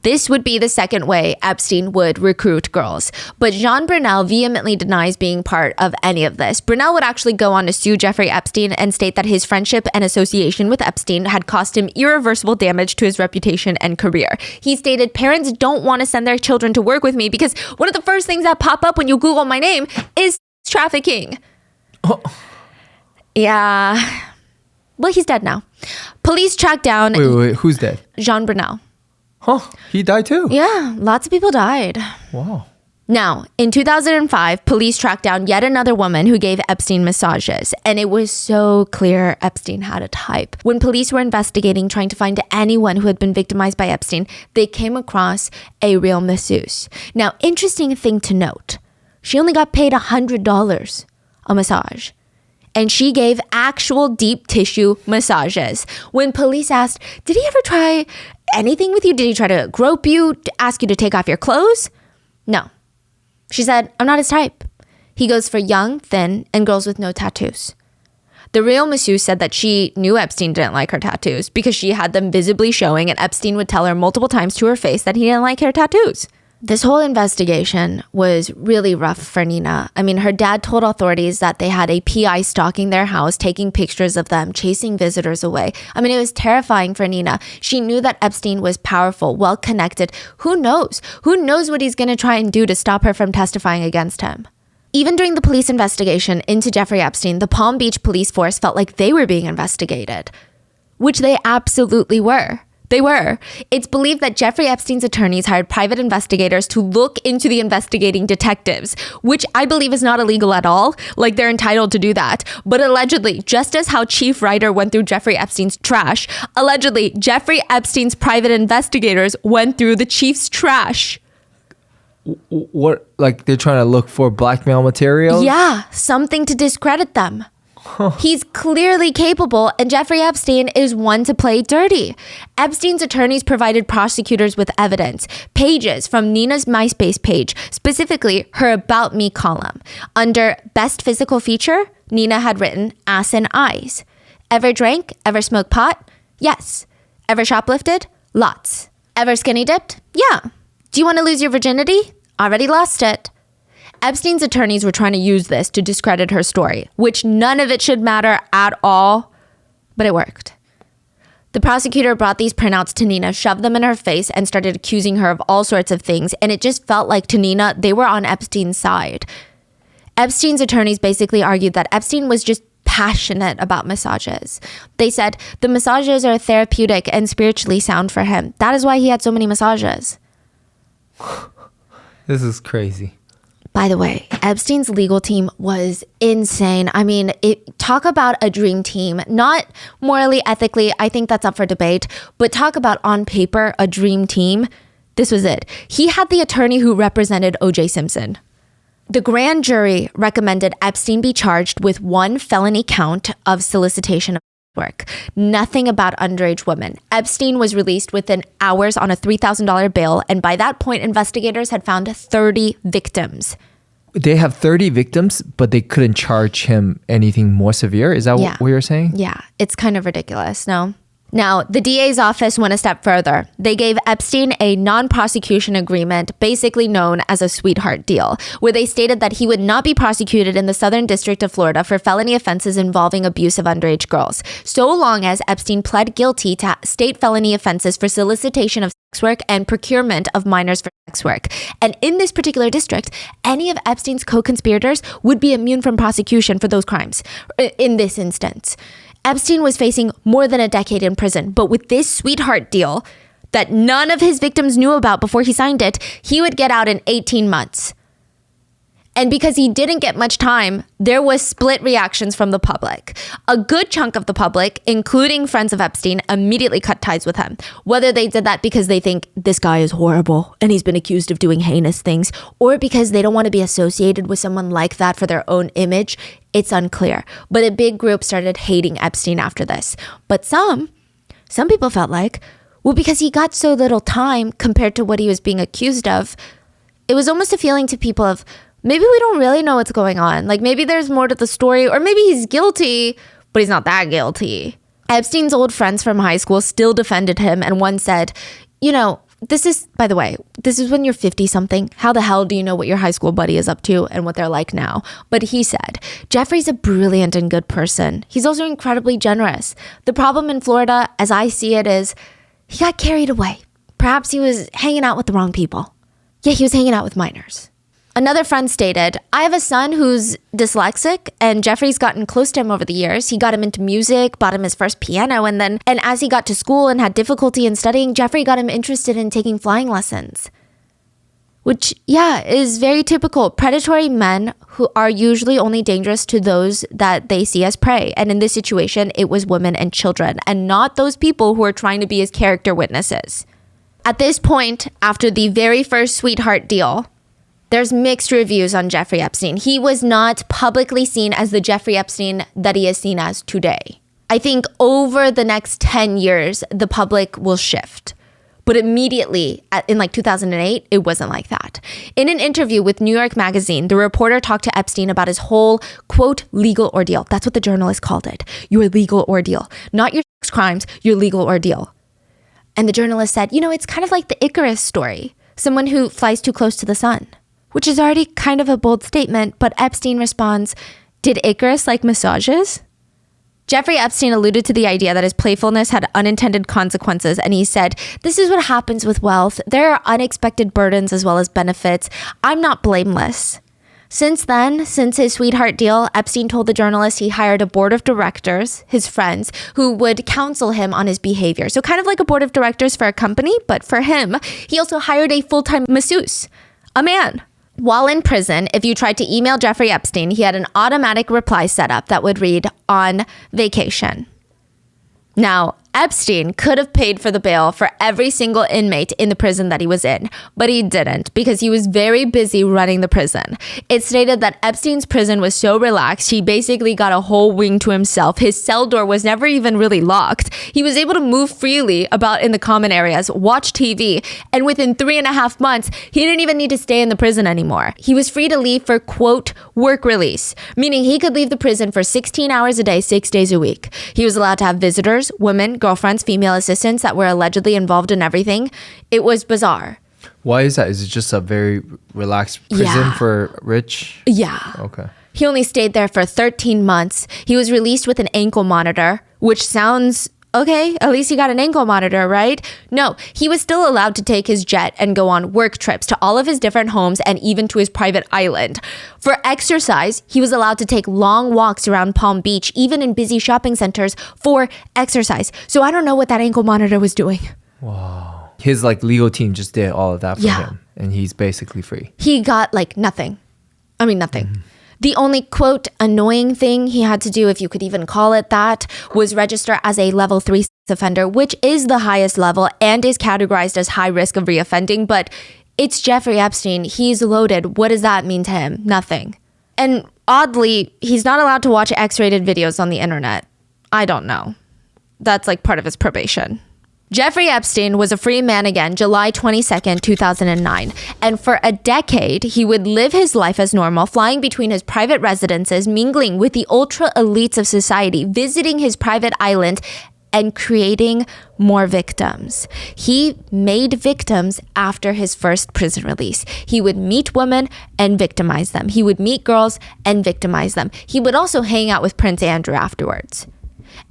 Speaker 2: This would be the second way Epstein would recruit girls. But Jean Brunel vehemently denies being part of any of this. Brunel would actually go on to sue Jeffrey Epstein and state that his friendship and association with Epstein had cost him irreversible damage to his reputation and career. He stated, parents don't want to send their children to work with me because one of the first things that pop up when you Google my name is trafficking.
Speaker 1: Oh.
Speaker 2: Yeah. Well, he's dead now. Police tracked down...
Speaker 1: Wait, who's dead?
Speaker 2: Jean Brunel.
Speaker 1: Huh, he died too?
Speaker 2: Yeah, lots of people died.
Speaker 1: Wow.
Speaker 2: Now, in 2005, police tracked down yet another woman who gave Epstein massages, and it was so clear Epstein had a type. When police were investigating, trying to find anyone who had been victimized by Epstein, they came across a real masseuse. Now, interesting thing to note, she only got paid $100 a massage. And she gave actual deep tissue massages. When police asked, did he ever try anything with you? Did he try to grope you, to ask you to take off your clothes? No. She said, I'm not his type. He goes for young, thin, and girls with no tattoos. The real masseuse said that she knew Epstein didn't like her tattoos because she had them visibly showing, and Epstein would tell her multiple times to her face that he didn't like her tattoos. This whole investigation was really rough for Nina. I mean, her dad told authorities that they had a PI stalking their house, taking pictures of them, chasing visitors away. I mean, it was terrifying for Nina. She knew that Epstein was powerful, well-connected. Who knows? Who knows what he's going to try and do to stop her from testifying against him? Even during the police investigation into Jeffrey Epstein, the Palm Beach police force felt like they were being investigated, which they absolutely were. They were. It's believed that Jeffrey Epstein's attorneys hired private investigators to look into the investigating detectives, which I believe is not illegal at all. Like, they're entitled to do that. But allegedly, just as how Chief Ryder went through Jeffrey Epstein's trash, allegedly, Jeffrey Epstein's private investigators went through the chief's trash.
Speaker 1: What, like they're trying to look for blackmail material?
Speaker 2: Yeah, something to discredit them. He's clearly capable, and Jeffrey Epstein is one to play dirty. Epstein's attorneys provided prosecutors with evidence, pages from Nina's MySpace page, specifically her About Me column. Under Best Physical Feature, Nina had written ass and eyes. Ever drank? Ever smoked pot? Yes. Ever shoplifted? Lots. Ever skinny dipped? Yeah. Do you want to lose your virginity? Already lost it. Epstein's attorneys were trying to use this to discredit her story, which none of it should matter at all, but it worked. The prosecutor brought these printouts to Nina, shoved them in her face, and started accusing her of all sorts of things, and it just felt like to Nina, they were on Epstein's side. Epstein's attorneys basically argued that Epstein was just passionate about massages. They said the massages are therapeutic and spiritually sound for him. That is why he had so many massages.
Speaker 1: This is crazy.
Speaker 2: By the way, Epstein's legal team was insane. I mean, talk about a dream team. Not morally, ethically, I think that's up for debate, but talk about on paper, a dream team. This was it. He had the attorney who represented O.J. Simpson. The grand jury recommended Epstein be charged with one felony count of solicitation of work. Nothing about underage women. Epstein was released within hours on a $3,000 bail, and by that point, investigators had found 30 victims.
Speaker 1: They have 30 victims, but they couldn't charge him anything more severe? Is that what you're saying?
Speaker 2: Yeah, it's kind of ridiculous, no? Now, the DA's office went a step further. They gave Epstein a non-prosecution agreement, basically known as a sweetheart deal, where they stated that he would not be prosecuted in the Southern District of Florida for felony offenses involving abuse of underage girls, so long as Epstein pled guilty to state felony offenses for solicitation of sex work and procurement of minors for sex work. And in this particular district, any of Epstein's co-conspirators would be immune from prosecution for those crimes, in this instance. Epstein was facing more than a decade in prison, but with this sweetheart deal that none of his victims knew about before he signed it, he would get out in 18 months. And because he didn't get much time, there was split reactions from the public. A good chunk of the public, including friends of Epstein, immediately cut ties with him. Whether they did that because they think this guy is horrible and he's been accused of doing heinous things, or because they don't want to be associated with someone like that for their own image, it's unclear. But a big group started hating Epstein after this. But some people felt like, well, because he got so little time compared to what he was being accused of, it was almost a feeling to people of, maybe we don't really know what's going on. Like maybe there's more to the story, or maybe he's guilty, but he's not that guilty. Epstein's old friends from high school still defended him, and one said, this is when you're 50 something. How the hell do you know what your high school buddy is up to and what they're like now? But he said, Jeffrey's a brilliant and good person. He's also incredibly generous. The problem in Florida, as I see it, is he got carried away. Perhaps he was hanging out with the wrong people. Yeah, he was hanging out with minors. Another friend stated, I have a son who's dyslexic, and Jeffrey's gotten close to him over the years. He got him into music, bought him his first piano, and as he got to school and had difficulty in studying, Jeffrey got him interested in taking flying lessons. Which, is very typical. Predatory men who are usually only dangerous to those that they see as prey. And in this situation, it was women and children, and not those people who are trying to be his character witnesses. At this point, after the very first sweetheart deal, there's mixed reviews on Jeffrey Epstein. He was not publicly seen as the Jeffrey Epstein that he is seen as today. I think over the next 10 years, the public will shift. But immediately, in 2008, it wasn't like that. In an interview with New York Magazine, the reporter talked to Epstein about his whole, quote, legal ordeal. That's what the journalist called it. Your legal ordeal. Not your sex crimes, your legal ordeal. And the journalist said, it's kind of like the Icarus story. Someone who flies too close to the sun. Which is already kind of a bold statement, but Epstein responds, did Icarus like massages? Jeffrey Epstein alluded to the idea that his playfulness had unintended consequences, and he said, this is what happens with wealth. There are unexpected burdens as well as benefits. I'm not blameless. Since then, since his sweetheart deal, Epstein told the journalist he hired a board of directors, his friends, who would counsel him on his behavior. So kind of like a board of directors for a company, but for him, he also hired a full-time masseuse, a man. While in prison, if you tried to email Jeffrey Epstein, he had an automatic reply set up that would read, on vacation. Now, Epstein could have paid for the bail for every single inmate in the prison that he was in, but he didn't because he was very busy running the prison. It stated that Epstein's prison was so relaxed, he basically got a whole wing to himself. His cell door was never even really locked. He was able to move freely about in the common areas, watch TV, and within 3.5 months, he didn't even need to stay in the prison anymore. He was free to leave for, quote, work release, meaning he could leave the prison for 16 hours a day, 6 days a week. He was allowed to have visitors, women, girlfriends, female assistants that were allegedly involved in everything. It was bizarre.
Speaker 1: Why is that? Is it just a very relaxed prison for rich?
Speaker 2: Yeah.
Speaker 1: Okay.
Speaker 2: He only stayed there for 13 months. He was released with an ankle monitor, which sounds okay. At least he got an ankle monitor, right? No, he was still allowed to take his jet and go on work trips to all of his different homes and even to his private island. For exercise, he was allowed to take long walks around Palm Beach, even in busy shopping centers for exercise. So I don't know what that ankle monitor was doing.
Speaker 1: Wow. His legal team just did all of that for him, and he's basically free.
Speaker 2: He got nothing. I mean, nothing. Mm-hmm. The only, quote, annoying thing he had to do, if you could even call it that, was register as a level 3 offender, which is the highest level and is categorized as high risk of reoffending. But it's Jeffrey Epstein. He's loaded. What does that mean to him? Nothing. And oddly, he's not allowed to watch X-rated videos on the internet. I don't know. That's part of his probation. Jeffrey Epstein was a free man again July 22nd, 2009. And for a decade, he would live his life as normal, flying between his private residences, mingling with the ultra elites of society, visiting his private island, and creating more victims. He made victims after his first prison release. He would meet women and victimize them. He would meet girls and victimize them. He would also hang out with Prince Andrew afterwards.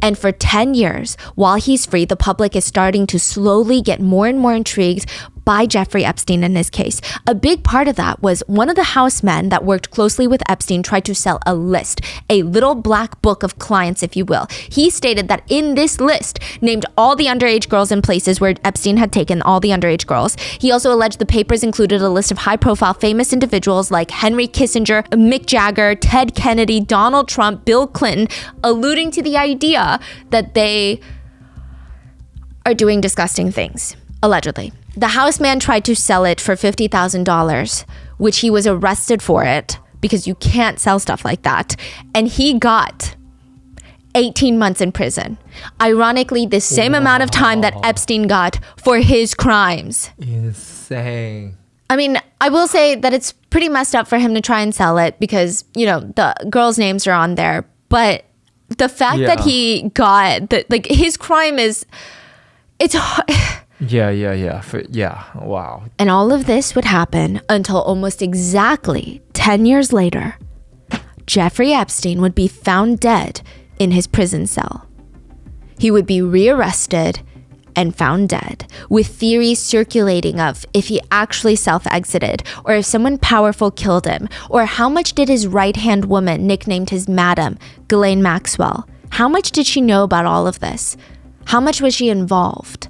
Speaker 2: And for 10 years, while he's free, the public is starting to slowly get more and more intrigued by Jeffrey Epstein in his case. A big part of that was one of the house men that worked closely with Epstein tried to sell a list, a little black book of clients, if you will. He stated that in this list named all the underage girls in places where Epstein had taken all the underage girls. He also alleged the papers included a list of high-profile famous individuals like Henry Kissinger, Mick Jagger, Ted Kennedy, Donald Trump, Bill Clinton, alluding to the idea that they are doing disgusting things, allegedly. The house man tried to sell it for $50,000, which he was arrested for it because you can't sell stuff like that. And he got 18 months in prison. Ironically, the same amount of time that Epstein got for his crimes.
Speaker 1: Insane.
Speaker 2: I mean, I will say that it's pretty messed up for him to try and sell it because, you know, the girls' names are on there. But the fact that he got, his crime is, it's hard.
Speaker 1: Yeah. Wow.
Speaker 2: And all of this would happen until almost exactly 10 years later, Jeffrey Epstein would be found dead in his prison cell. He would be rearrested and found dead, with theories circulating of if he actually self-exited, or if someone powerful killed him, or how much did his right-hand woman, nicknamed his Madam, Ghislaine Maxwell, how much did she know about all of this? How much was she involved?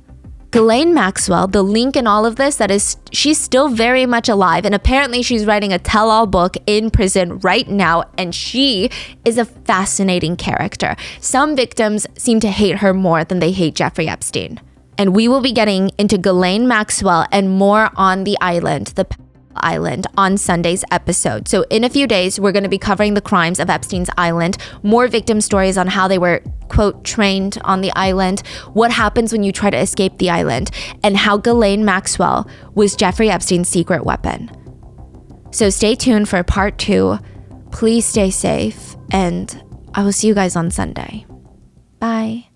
Speaker 2: Ghislaine Maxwell, the link in all of this, that is, she's still very much alive, and apparently she's writing a tell-all book in prison right now, and she is a fascinating character. Some victims seem to hate her more than they hate Jeffrey Epstein. And we will be getting into Ghislaine Maxwell and more on the island, the Island, on Sunday's episode. So in a few days, we're going to be covering the crimes of Epstein's Island, more victim stories on how they were, quote, trained on the island, what happens when you try to escape the island, and how Ghislaine Maxwell was Jeffrey Epstein's secret weapon. So stay tuned for part 2. Please stay safe, and I will see you guys on Sunday. Bye.